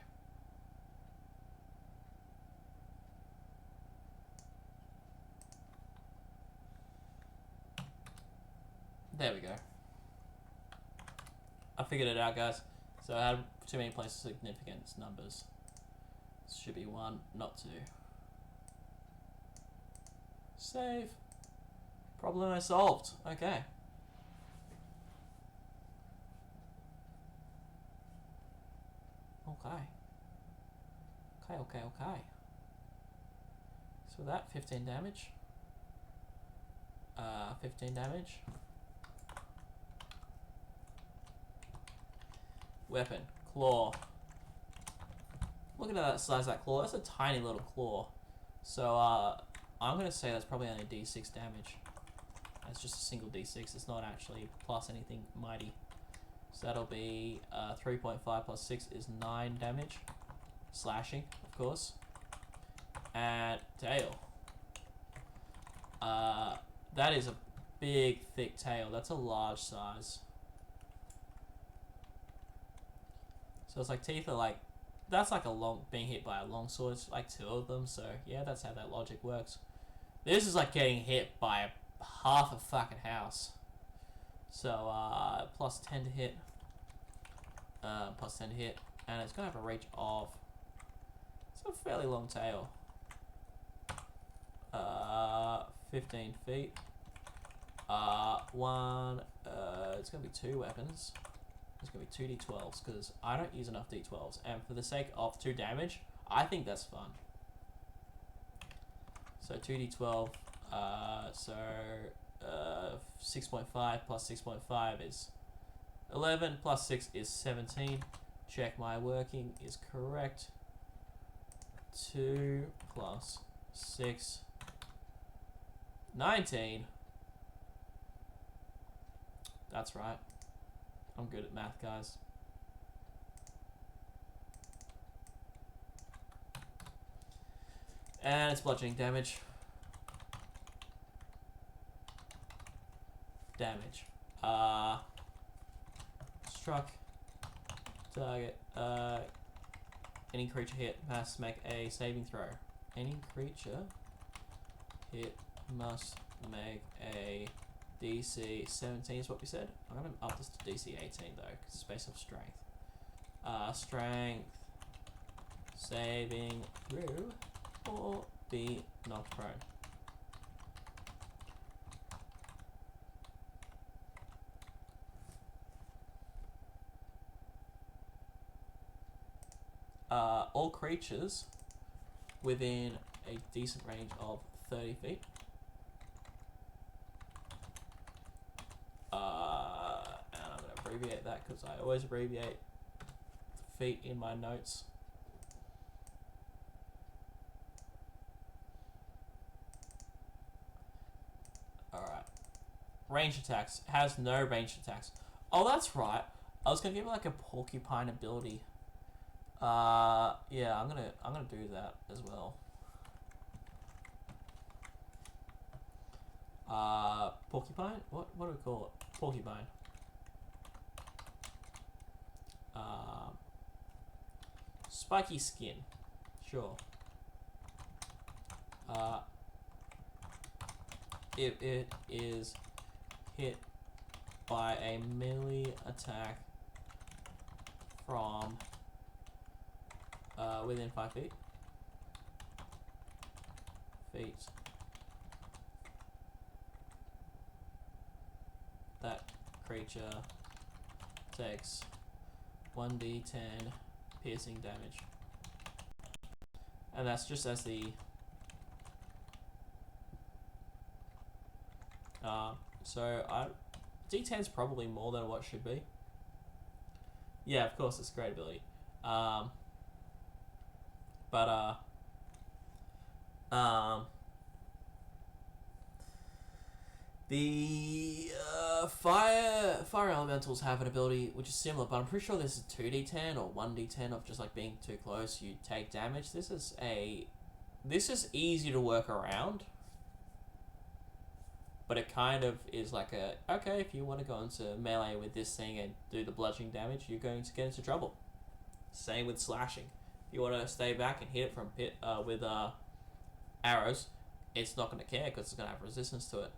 There we go. I figured it out, guys. So I had too many places of significance numbers. This should be 1, not 2. Save. Problem solved. Okay. Okay. So that 15 damage. 15 damage. Weapon, claw. Look at that size of that claw. That's a tiny little claw. So I'm gonna say that's probably only D6 damage. That's just a single D6. It's not actually plus anything mighty. So that'll be 3.5 plus 6 is 9 damage. Slashing, of course. And tail. That is a big, thick tail. That's a large size. So it's like teeth are like, that's like a long, being hit by a long sword. It's like 2 of them. So yeah, that's how that logic works. This is like getting hit by half a fucking house. So plus 10 to hit. Plus 10 to hit. And it's gonna have a reach of, it's a fairly long tail. 15 feet. It's gonna be 2 weapons. It's gonna be 2 d12s because I don't use enough d12s, and for the sake of 2 damage, I think that's fun. So 2 d12. 6.5 plus 6.5 is 11 plus 6 is 17. Check my working is correct. 2 plus 6. 19. That's right. I'm good at math, guys. And it's bludgeoning damage. Struck. Target. Any creature hit must make a saving throw. Any creature hit must make a DC 17 is what we said. I'm going to up this to DC 18 though, because it's based off strength. Strength saving through or be knocked prone. All creatures within a decent range of 30 feet. And I'm going to abbreviate that because I always abbreviate feet in my notes. Alright. Range attacks. Has no range attacks. Oh, that's right. I was going to give it like a porcupine ability. Yeah, I'm gonna do that as well. Porcupine? What do we call it? Porcupine. Spiky skin. Sure. If it is hit by a melee attack from within 5 feet. That creature takes 1d10 piercing damage. And that's just as the D10 is probably more than what should be. Yeah, of course, it's a great ability. The fire elementals have an ability which is similar, but I'm pretty sure this is 2d10 or 1d10 of just like being too close, you take damage. This is easy to work around, but it kind of is like okay, if you want to go into melee with this thing and do the bludgeoning damage, you're going to get into trouble. Same with slashing. If you want to stay back and hit it from with arrows, it's not going to care because it's going to have resistance to it.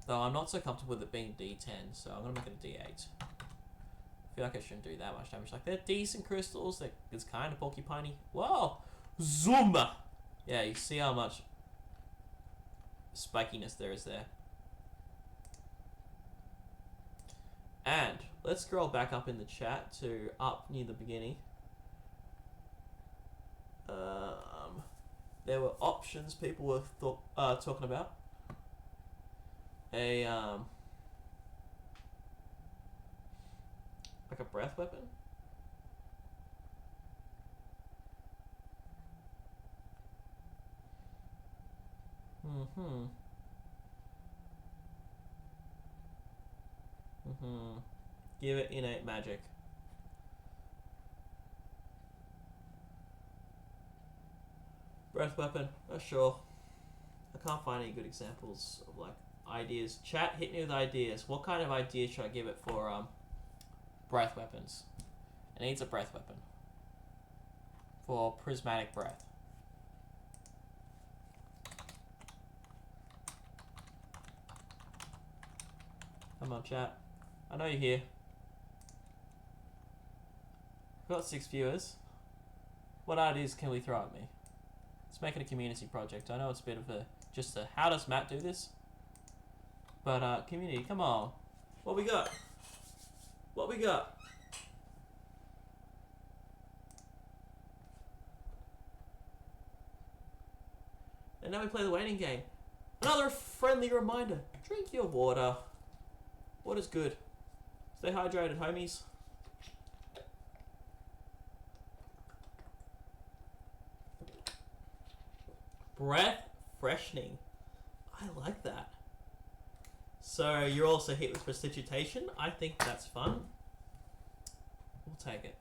Though I'm not so comfortable with it being D10, so I'm going to make it a D8. I feel like I shouldn't do that much damage. Like, they're decent crystals. It's kind of porcupiney. Whoa! Zoom! Yeah, you see how much spikiness there is there. And let's scroll back up in the chat to up near the beginning. there were options people were talking about. A like a breath weapon. Give it innate magic. Breath weapon. Sure. I can't find any good examples of like ideas. Chat, hit me with ideas. What kind of ideas should I give it for breath weapons? It needs a breath weapon for prismatic breath. Come on, chat. I know you're here. We've got 6 viewers. What ideas can we throw at me? Let's make it a community project. I know it's a bit of a just a how does Matt do this? But community, come on. What we got? What we got? And now we play the waiting game. Another friendly reminder. Drink your water. Water's good. Stay hydrated, homies. Breath freshening. I like that. So you're also hit with prestidigitation. I think that's fun. We'll take it.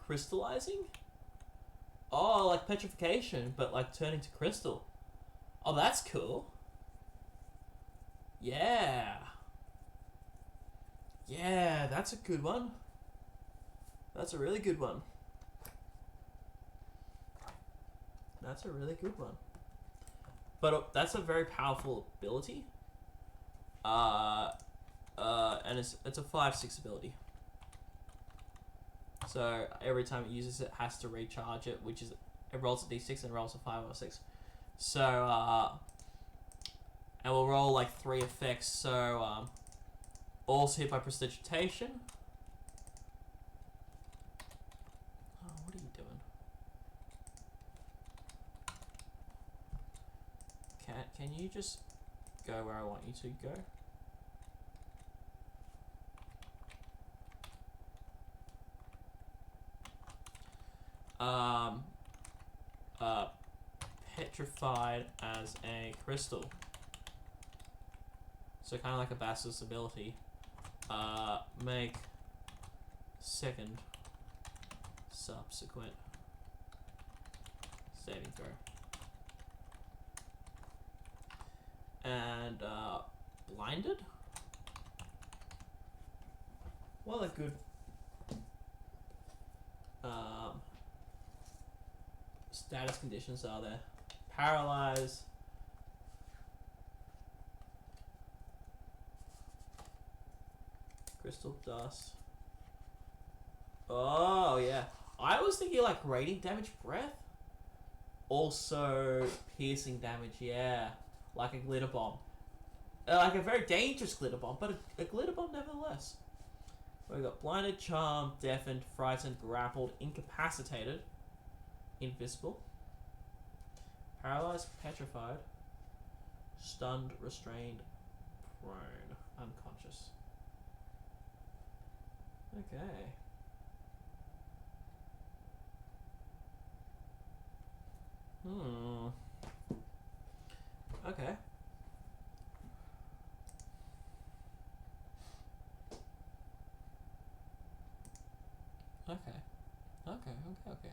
Crystallizing? Oh, like petrification, but like turning to crystal. Oh, that's cool. Yeah. Yeah, that's a good one. That's a really good one. That's a really good one. But that's a very powerful ability. And it's a 5/6 ability. So every time it uses it, it has to recharge it, which is it rolls a d6 and rolls a 5 or 6. So and we'll roll like 3 effects. So also hit by prestidigitation. Oh, what are you doing? Can you just go where I want you to go? Petrified as a crystal. So kind of like a basilisk ability. Make second subsequent saving throw. And blinded? Well, a good status conditions are there. Paralyze. Crystal dust. Oh, yeah. I was thinking like radiant damage breath. Also piercing damage, yeah. Like a glitter bomb. Like a very dangerous glitter bomb, but a glitter bomb nevertheless. We've got blinded, charmed, deafened, frightened, grappled, incapacitated, invisible, paralyzed, petrified, stunned, restrained, prone, unconscious. Okay. Okay. Okay.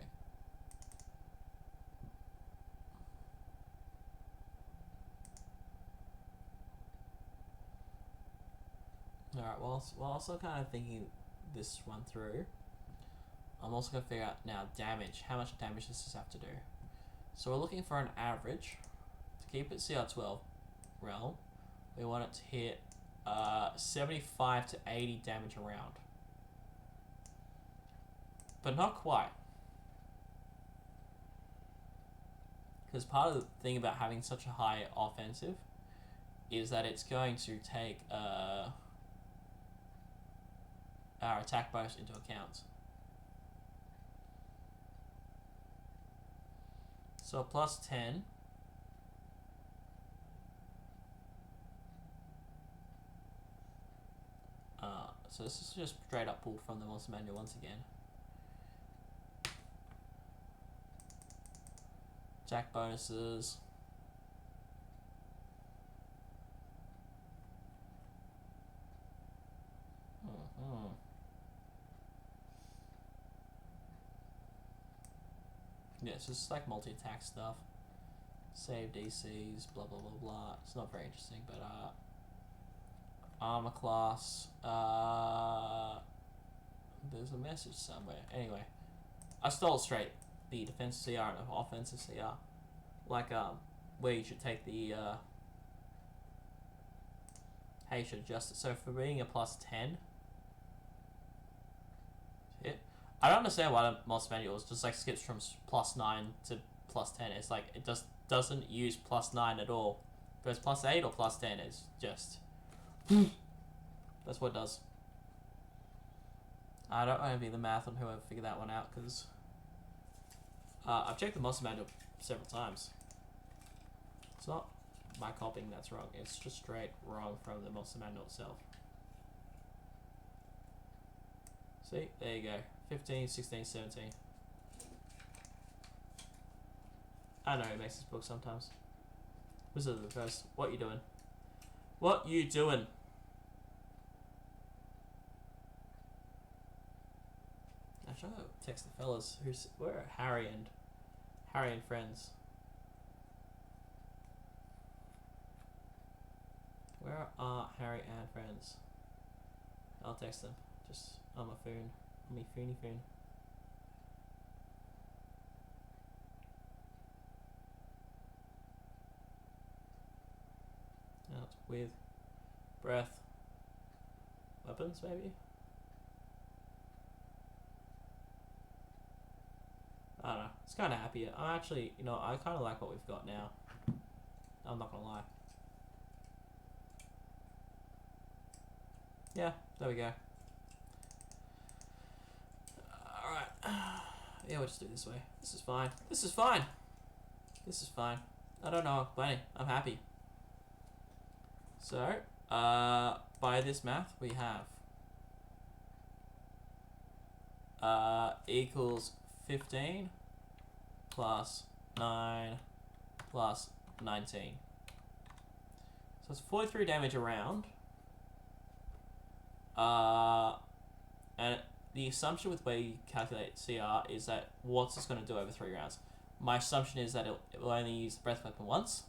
Alright, well, also kind of thinking this one through, I'm also going to figure out now damage. How much damage does this have to do? So we're looking for an average. To keep it CR12 realm, we want it to hit 75 to 80 damage a round. But not quite. Because part of the thing about having such a high offensive is that it's going to take our attack bonus into account. So plus 10. So this is just straight up pulled from the monster manual once again. Attack bonuses. Yeah, it's just like multi-attack stuff. Save DCs, blah blah blah blah. It's not very interesting, but armor class. There's a message somewhere. Anyway, I stole straight the defensive CR and the offensive CR. Like where you should take the how you should adjust it. So for being a plus 10, I don't understand why the monster manual is just like skips from plus 9 to plus 10. It's like it just doesn't use plus 9 at all. It goes plus 8 or plus 10. It's just that's what it does. I don't want to be the math on whoever figured that one out, because I've checked the monster manual several times. It's not my copying that's wrong. It's just straight wrong from the monster manual itself. See, there you go. 15, 16, 17. I know he makes this book sometimes. Wizard of the Coast. What you doing? What you doing? I'm trying to text the fellas. Where are Harry and friends? Where are Harry and friends? I'll text them. Just on my phone. On my phone. Out with breath. Weapons, maybe? I don't know. It's kind of happy. I'm actually, I kind of like what we've got now. I'm not gonna lie. Yeah, there we go. Alright. Yeah, we'll just do it this way. This is fine. This is fine. This is fine. I don't know. Plenty. I'm happy. So, by this math, we have equals 15 plus 9 plus 19. So it's 43 damage around. And the assumption with where you calculate CR is that what's this going to do over 3 rounds? My assumption is that it will only use the breath weapon once,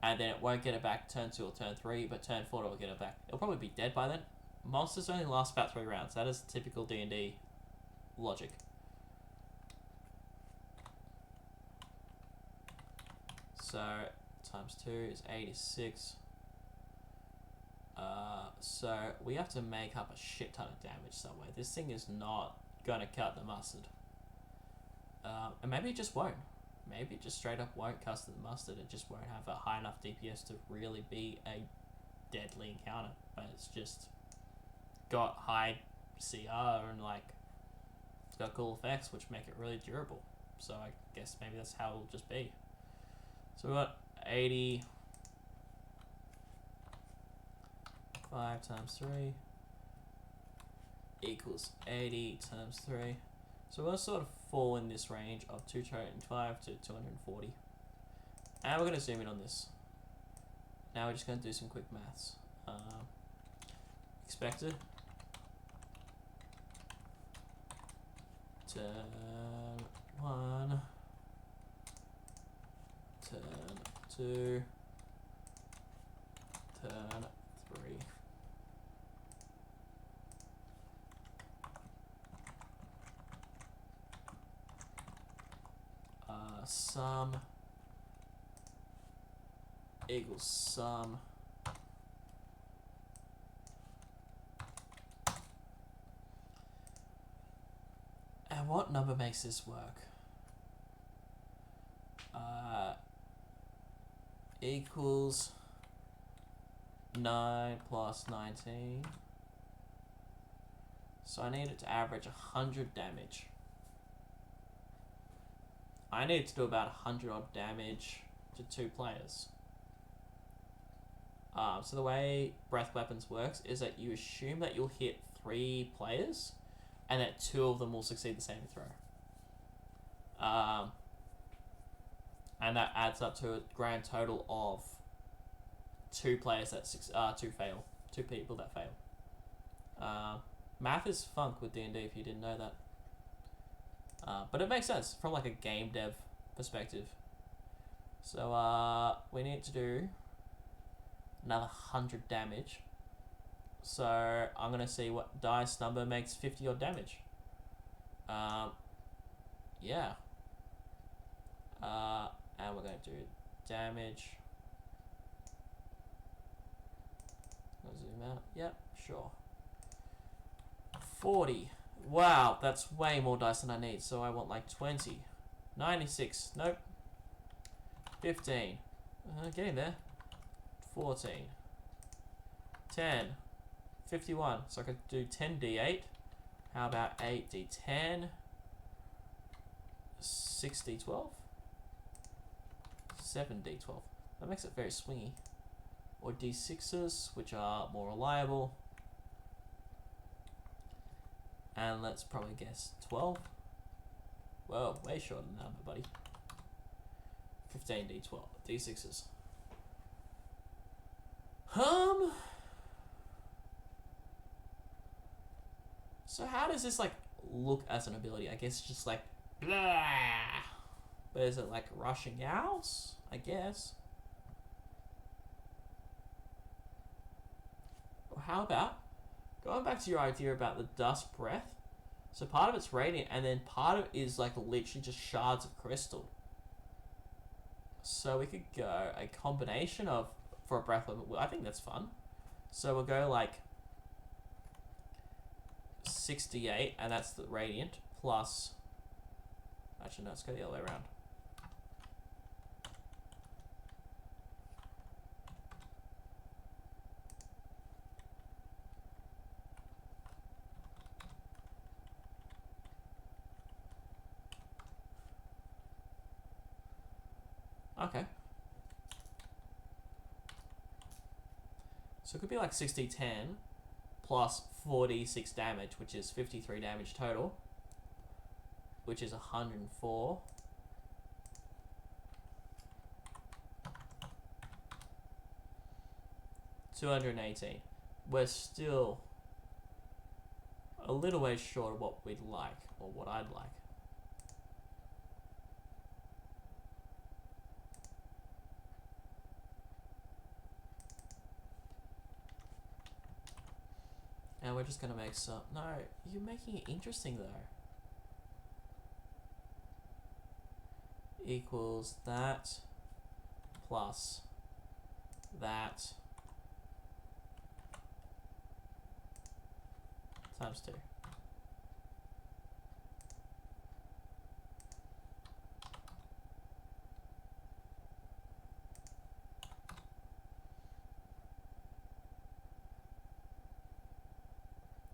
and then it won't get it back turn 2 or turn 3, but turn 4 it will get it back. It'll probably be dead by then. Monsters only last about 3 rounds. That is typical D&D logic. So times 2 is 86. So we have to make up a shit ton of damage somewhere. This thing is not gonna cut the mustard. And maybe it just won't. Maybe it just straight up won't cut the mustard. It just won't have a high enough DPS to really be a deadly encounter. But it's just got high CR and like it's got cool effects which make it really durable. So I guess maybe that's how it'll just be. So we got 80. 5 times 3 equals 80 times 3. So we'll sort of fall in this range of 225 to 240. And we're going to zoom in on this. Now we're just going to do some quick maths. Expected. Turn 1. Turn 2. Turn 3. Sum equals sum and what number makes this work? equals 9 plus 19. So I need it to average 100 damage. I need to do about 100 odd damage to 2 players. So the way breath weapons works is that you assume that you'll hit 3 players, and that 2 of them will succeed the saving throw. And that adds up to a grand total of 2 players that 2 fail, 2 people that fail. Math is funk with D&D if you didn't know that. But it makes sense from like a game dev perspective. So we need to do another 100 damage. So I'm gonna see what dice number makes 50 odd damage. Yeah. And we're gonna do damage. I'll zoom out. Yep, sure. 40. Wow, that's way more dice than I need. So I want like 20. 96. Nope. 15. Getting there. 14. 10. 51. So I could do 10d8. How about 8d10? 6d12? 7d12. That makes it very swingy. Or d6s, which are more reliable. And let's probably guess 12. Whoa, way shorter than that, buddy. 15 d12. d6s. So how does this like look as an ability? I guess it's just like blah. But is it like rushing owls? I guess. Or how about going back to your idea about the dust breath? So part of it's radiant, and then part of it is like literally just shards of crystal. So we could go a combination of, for a breath weapon, I think that's fun. So we'll go like 68, and that's the radiant, plus, actually no, let's go the other way around. Okay. So it could be like 60-10 plus 46 damage, which is 53 damage total, which is 104. $218. We're still a little way short of what we'd like, or what I'd like. And we're just gonna make some. No, you're making it interesting though. Equals that plus that times 2.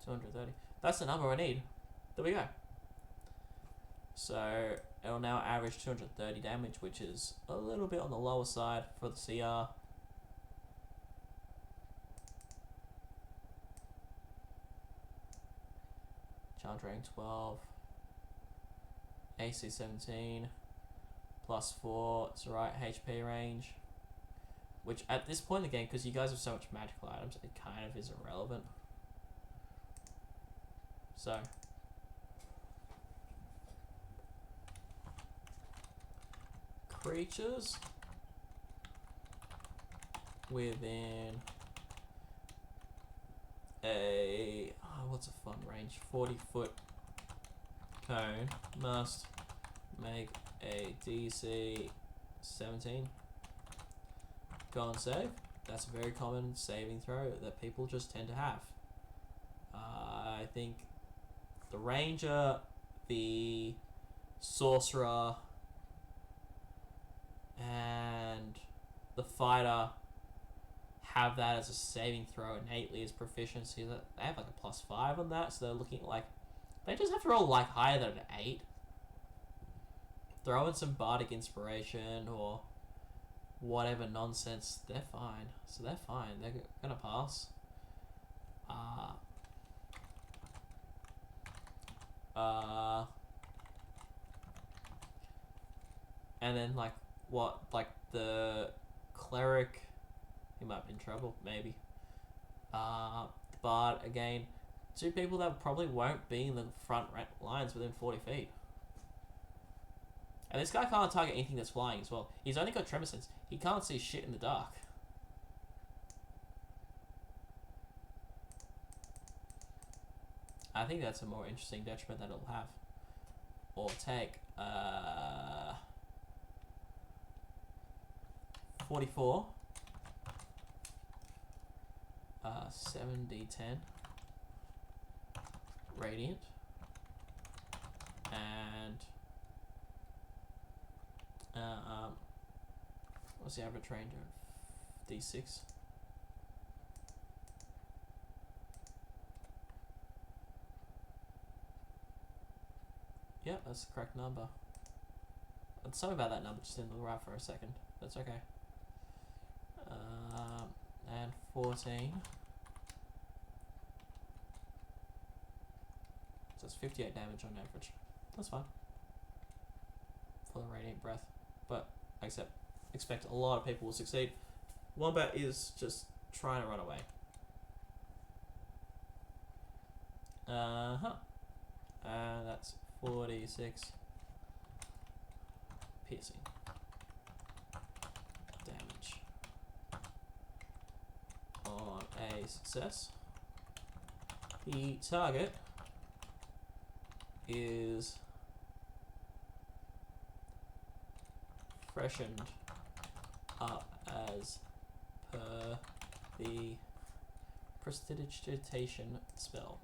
$230. That's the number I need. There we go. So it'll now average 230 damage, which is a little bit on the lower side for the CR. Charge range 12. AC 17. Plus 4. It's the right HP range. Which at this point in the game, because you guys have so much magical items, it kind of is irrelevant. So creatures within a what's a fun range? 40-foot cone must make a DC 17. Go and save. That's a very common saving throw that people just tend to have. I think the ranger, the sorcerer, and the fighter have that as a saving throw innately as proficiency. That they have like a +5 on that, so they're looking at like they just have to roll like higher than an 8. Throw in some bardic inspiration or whatever nonsense. They're fine. So they're fine. They're gonna pass. And then like what? Like the cleric, he might be in trouble. Maybe. The bard again. 2 people that probably won't be in the front lines within 40 feet. And this guy can't target anything that's flying as well. He's only got tremor sense. He can't see shit in the dark. I think that's a more interesting detriment that it'll have. Or take. 44. 7d10. Radiant. And what's the average range of D6? Yeah, that's the correct number. Something about that number just didn't look right for a second. That's okay. And 14. So it's 58 damage on average. That's fine. For the radiant breath. But I expect a lot of people will succeed. Wombat is just trying to run away. And that's 46 piercing damage on a success. The target is freshened up as per the prestidigitation spell.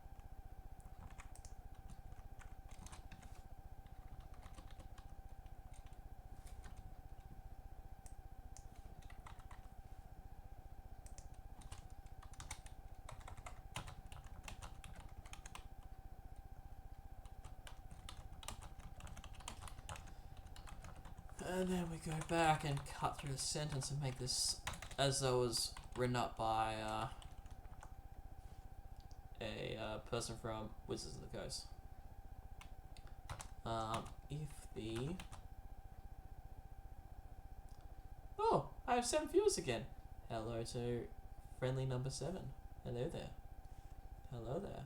And then we go back and cut through the sentence and make this as though it was written up by a person from Wizards of the Coast. If the... Oh, I have 7 viewers again. Hello to friendly number 7. Hello there. Hello there.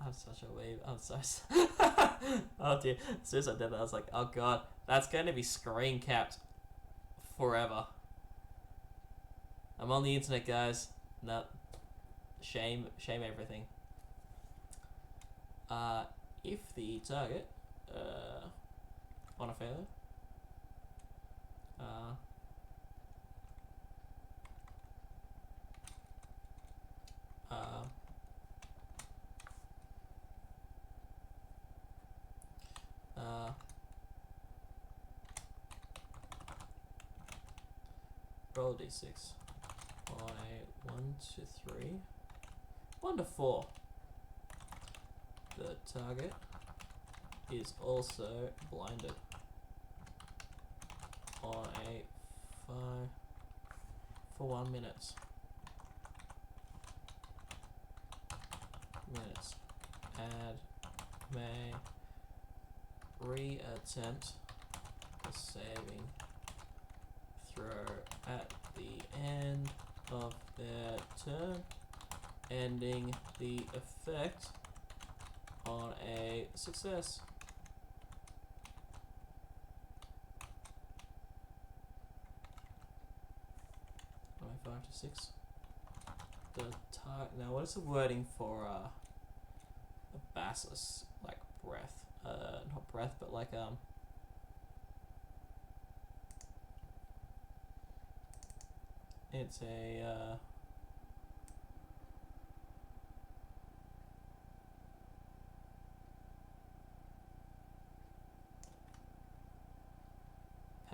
I'm such a weeb. I'm so... Oh dear. As soon as I did that, I was like, oh god, that's going to be screen capped forever. I'm on the internet, guys. No. Shame everything. If the target, on a failure, roll a d6 on a 1 to 3, 1 to 4. The target is also blinded on a 5 for 1 minute. And may re-attempt the saving throw at the end of their turn, ending the effect on a success. 5 to 6. The now what is the wording for a basilisk like breath? Not breath, but like it's a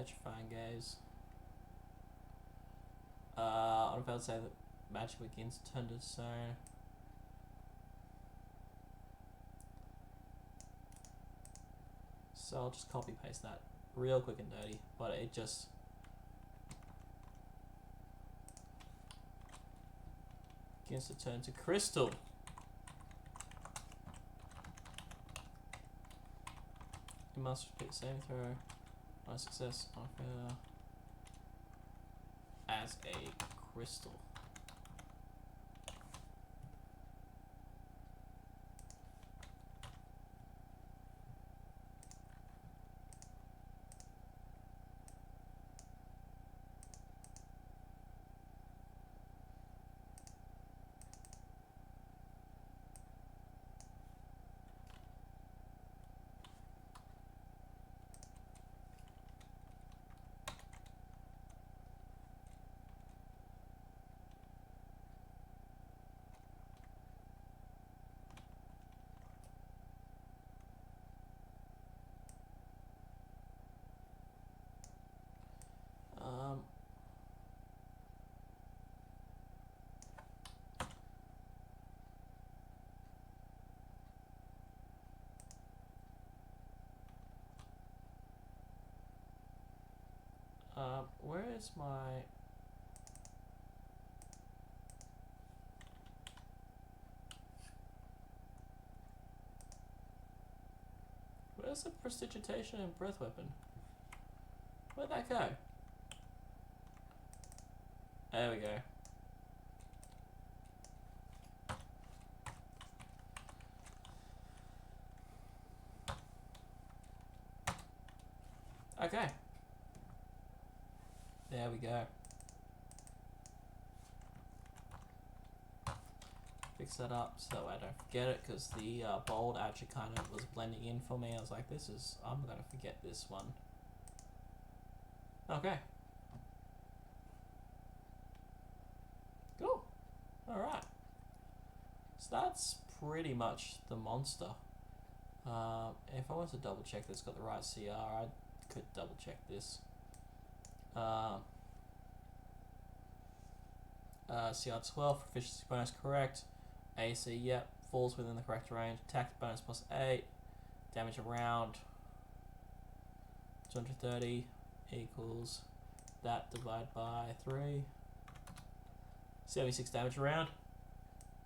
Petrifying gaze. I'm about to say that magic begins to turn to stone. So I'll just copy paste that real quick and dirty, but it just begins to turn to crystal. You must repeat saving throw. No success on failure as a crystal. Where is my... Where's the prestidigitation and breath weapon? Where'd that go? There we go. Okay. There we go. Fix that up so I don't forget it, because the bold actually kind of was blending in for me. I was like, this is... I'm gonna forget this one. Okay. Cool. Alright. So that's pretty much the monster. If I want to double check that it's got the right CR, I could double check this. CR 12, proficiency bonus correct. AC, yep, falls within the correct range. Attack bonus plus 8. Damage around 230 equals that divided by 3. 76 damage around.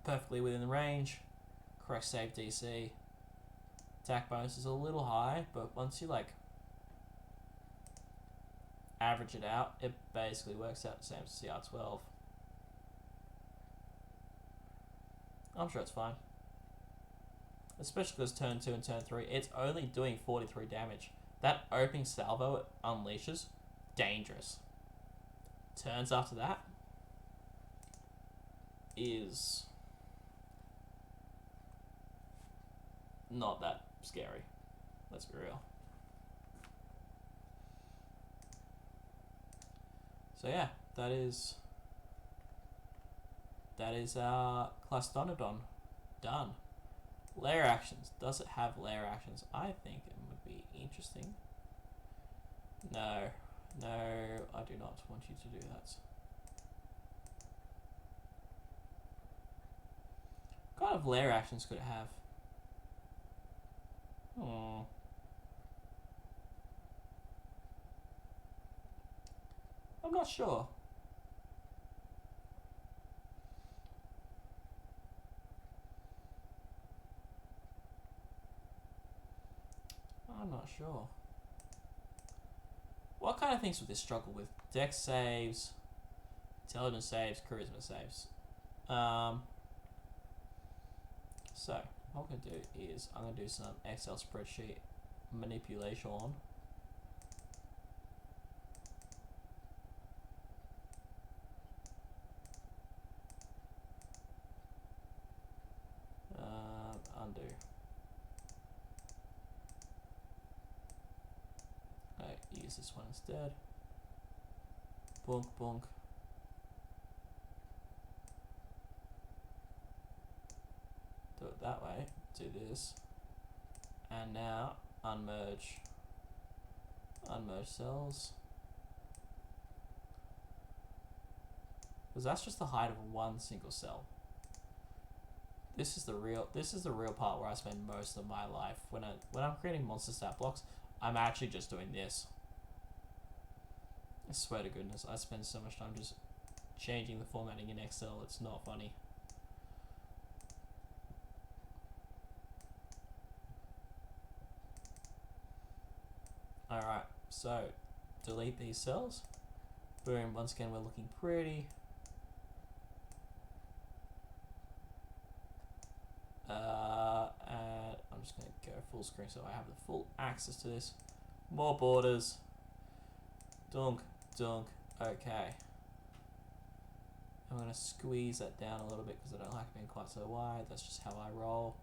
Perfectly within the range. Correct save DC. Attack bonus is a little high, but once you like average it out, it basically works out the same as CR 12. I'm sure it's fine. Especially because turn 2 and turn 3, it's only doing 43 damage. That opening salvo it unleashes, dangerous. Turns after that is not that scary. Let's be real. So yeah, that is our class Donodon done. Layer actions. Does it have layer actions? I think it would be interesting. No, I do not want you to do that. What kind of layer actions could it have? I'm not sure. I'm not sure. What kind of things would this struggle with? Dex saves, intelligence saves, charisma saves. So what I'm going to do is I'm going to do some Excel spreadsheet manipulation. Undo. Use this one instead. Bonk, bonk. Do it that way. Do this. And now unmerge cells. Because that's just the height of one single cell. This is the real part where I spend most of my life. When I'm creating monster stat blocks, I'm actually just doing this. I swear to goodness, I spend so much time just changing the formatting in Excel, it's not funny. Alright, so delete these cells. Boom, once again we're looking pretty. And I'm just going to go full screen so I have the full access to this. More borders. Dunk, dunk. Okay. I'm going to squeeze that down a little bit because I don't like it being quite so wide. That's just how I roll.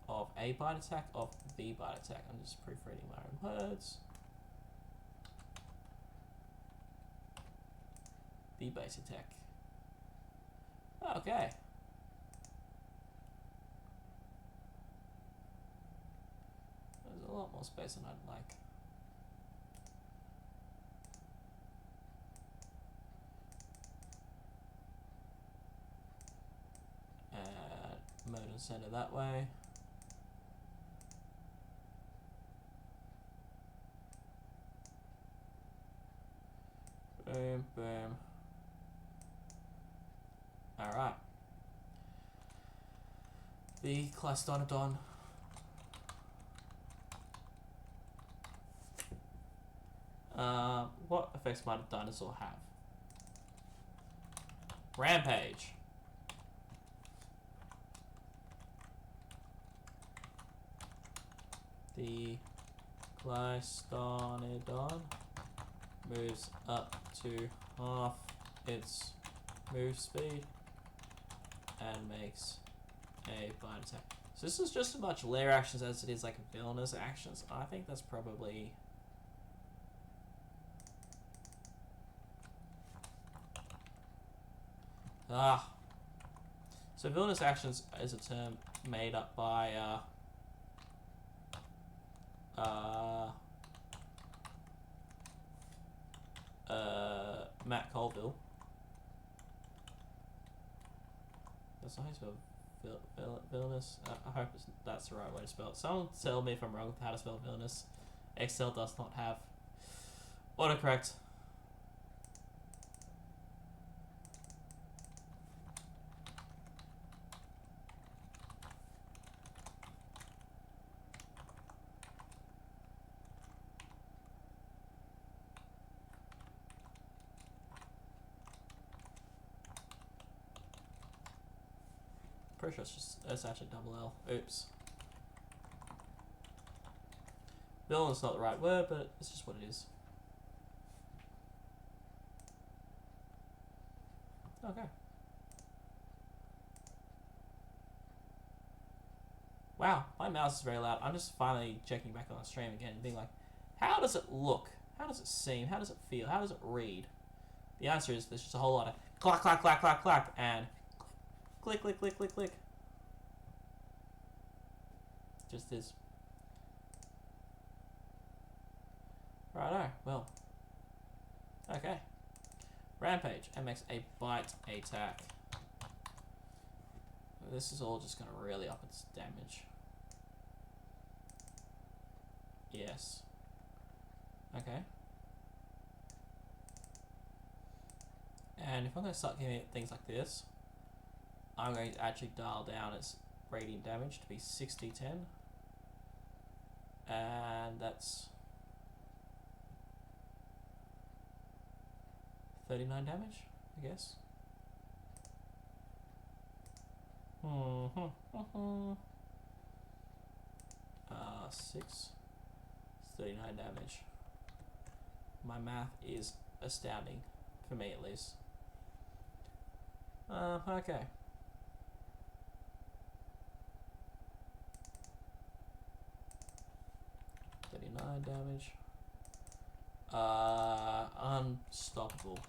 Of a bite attack, of the bite attack. I'm just proofreading my own words. The base attack. Okay. There's a lot more space than I'd like. And mode and center that way. Boom, boom. Alright. The Clystodon. What effects might a dinosaur have? Rampage. The Clystodon moves up to half its move speed and makes a bite attack. So this is just as much lair actions as it is like villainous actions. I think that's probably... So villainous actions is a term made up by Matt Colville. That's not how you spell villainous. I hope that's the right way to spell it. Someone tell me if I'm wrong with how to spell villainous. Excel does not have autocorrect. Pretty sure it's actually double L. Oops. Villain's not the right word, but it's just what it is. Okay. Wow, my mouse is very loud. I'm just finally checking back on the stream again and being like, how does it look? How does it seem? How does it feel? How does it read? The answer is there's just a whole lot of clack, clack, clack, clack, clack, and click, click, click, click, click. Just is. Righto, well. Okay. Rampage, and makes a bite attack. This is all just going to really up its damage. Yes. Okay. And if I'm going to start giving it things like this, I'm going to actually dial down its radiant damage to be 60-10. And that's 39 damage, I guess. 6. 39 damage. My math is astounding, for me at least. Okay. Damage. Unstoppable.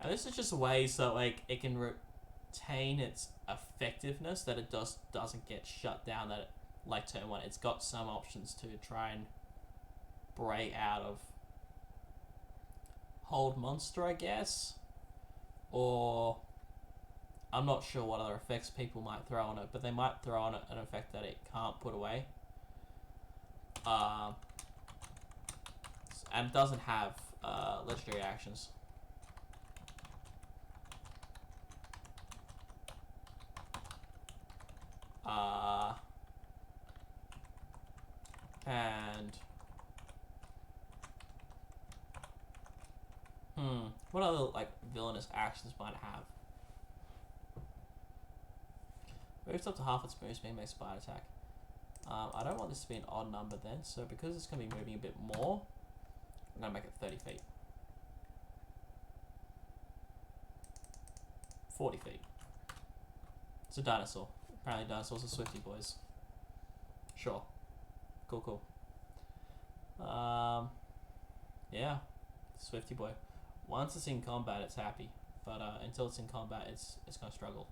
And this is just a way so like it can retain its effectiveness, that it doesn't get shut down, that like turn 1, it's got some options to try and break out of hold monster, I guess, or I'm not sure what other effects people might throw on it, but they might throw on it an effect that it can't put away. And doesn't have legendary actions. And what other like villainous actions might it have? Moves up to half its move speed, makes bite attack. I don't want this to be an odd number then, so because it's going to be moving a bit more, I'm going to make it 30 feet. 40 feet. It's a dinosaur. Apparently dinosaurs are swifty boys. Sure. Cool. Yeah. Swifty boy. Once it's in combat, it's happy. But until it's in combat, it's going to struggle.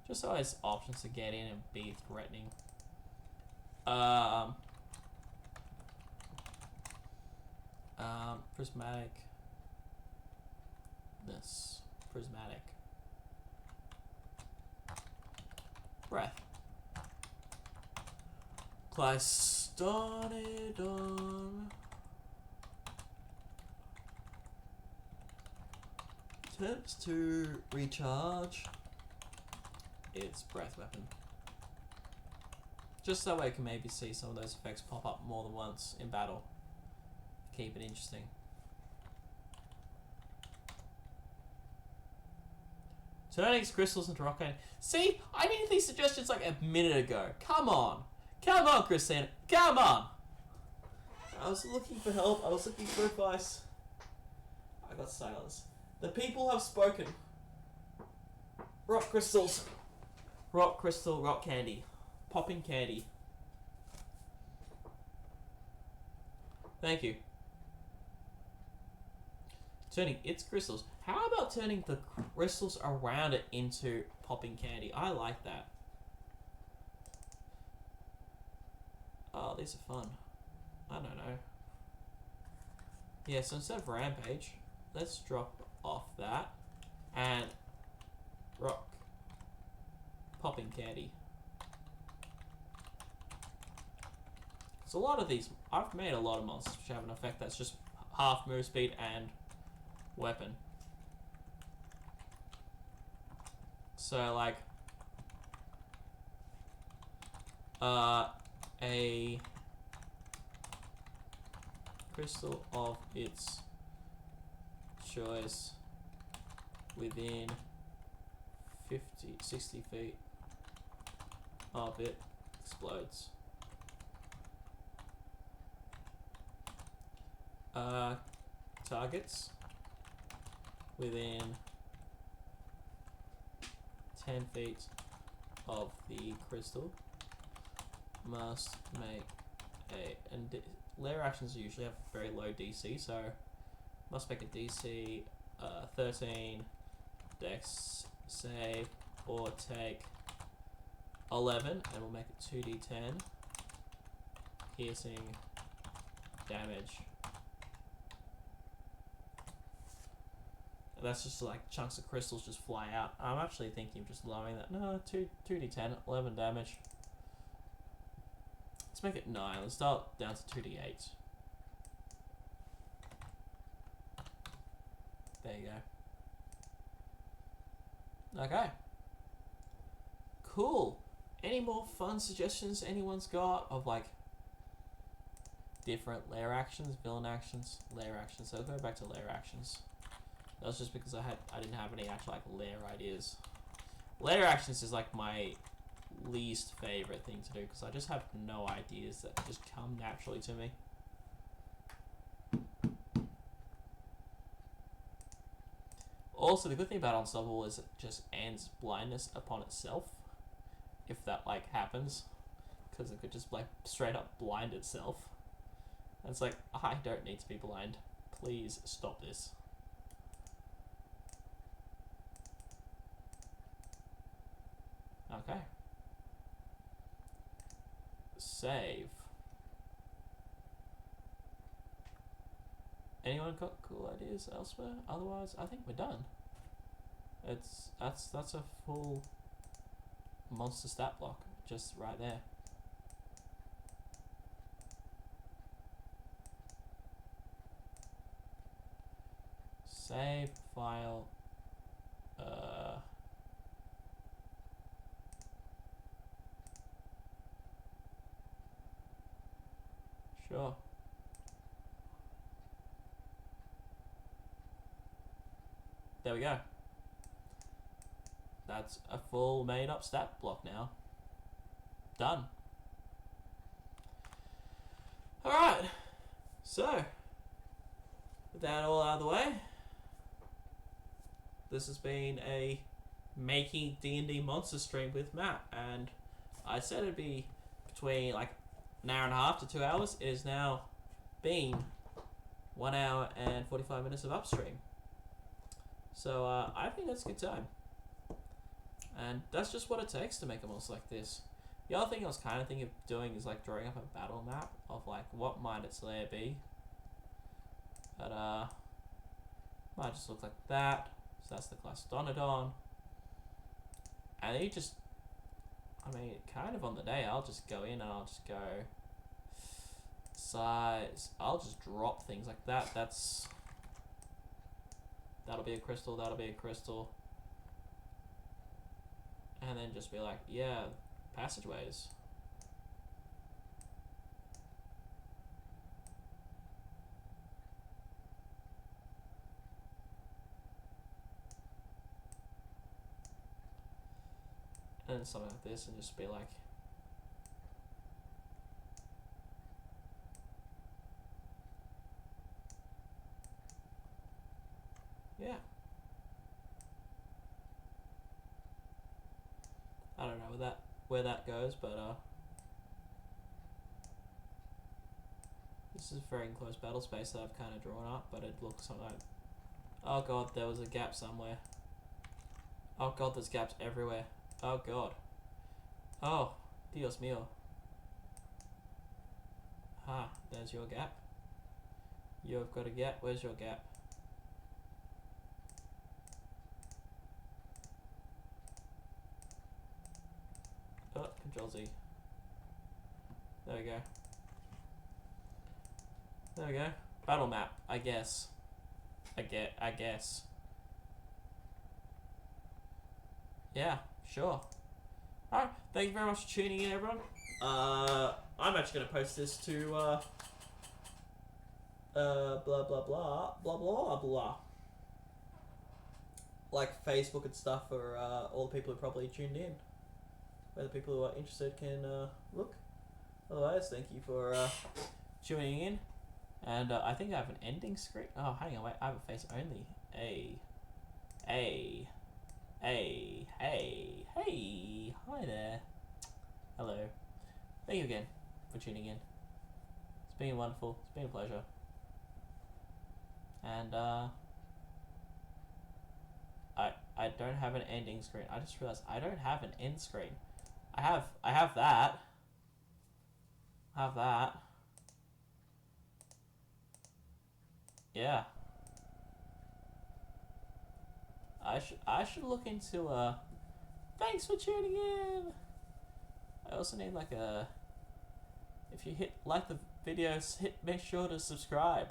Just so it has options to get in and be threatening. Prismatic. Prismatic. Breath. Clystodon. Attempts to recharge its breath weapon. Just that way I can maybe see some of those effects pop up more than once in battle. Keep it interesting. Turning its crystals into rock candy. See, I needed these suggestions like a minute ago. Come on, Christina, come on. I was looking for help. I was looking for advice. I got silence. The people have spoken. Rock crystals. Rock crystal, rock candy. Popping candy. Thank you. Turning its crystals. How about turning the crystals around it into popping candy? I like that. Oh, these are fun. I don't know. Yeah, so instead of rampage, let's drop off that and rock popping candy. So a lot of these, I've made a lot of monsters which have an effect that's just half move speed and weapon. So like a crystal of its choice within 60 feet of it explodes. Targets within 10 feet of the crystal must make and layer actions usually have very low DC, so must make a DC 13 dex save or take 11, and we'll make it 2d10 piercing damage. That's just like chunks of crystals just fly out. I'm actually thinking of just lowering that. No, 2d10, 11 damage. Let's make it 9. Let's start down to 2d8. There you go. Okay. Cool. Any more fun suggestions anyone's got of like different layer actions, villain actions, layer actions? So I'll go back to layer actions. That was just because I didn't have any actual like layer ideas. Layer actions is like my least favorite thing to do because I just have no ideas that just come naturally to me. Also, the good thing about Unstoppable is it just ends blindness upon itself, if that like happens, because it could just like straight up blind itself. And it's like, I don't need to be blind. Please stop this. Okay. save. Anyone got cool ideas elsewhere? Otherwise, I think we're done. That's a full monster stat block just right there. Save file. Sure. There we go. That's a full made up stat block now. Done. Alright. So, with that all out of the way, this has been a making D&D Monster stream with Matt, and I said it'd be between like an hour and a half to 2 hours. It has now been 1 hour and 45 minutes of upstream. So I think that's a good time. And that's just what it takes to make a monster like this. The other thing I was kind of thinking of doing is like drawing up a battle map of like what might its lair be. But might just look like that. So that's the class Donadon. And then you just, I mean, kind of on the day, I'll just go in and I'll just go size. I'll just drop things like that. That'll be a crystal, that'll be a crystal. And then just be like, yeah, passageways. And something like this, and just be like, yeah. I don't know where that goes, but this is a very enclosed battle space that I've kind of drawn up, but it looks something like, oh god, there was a gap somewhere. Oh god, there's gaps everywhere. Oh god. Oh, Dios mío. Ah, there's your gap. You've got a gap. Where's your gap? Oh, Control Z. There we go. There we go. Battle map, I guess. I guess. Yeah, sure. Alright, thank you very much for tuning in, everyone. I'm actually gonna post this to blah blah blah blah blah blah, like Facebook and stuff for all the people who probably tuned in. Where the people who are interested can look. Otherwise, thank you for tuning in. And I think I have an ending screen. Oh, hang on, wait, I have a face only. Hey, hi there. Hello. Thank you again for tuning in. It's been wonderful. It's been a pleasure. And I don't have an ending screen. I just realized I don't have an end screen. I have that. I have that. Yeah. I should look into thanks for tuning in. I also need like a, if you like the videos, make sure to subscribe.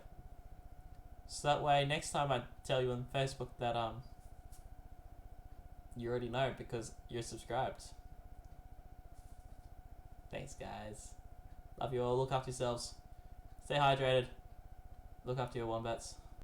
So that way next time I tell you on Facebook that you already know because you're subscribed. Thanks guys. Love you all. Look after yourselves. Stay hydrated. Look after your wombats.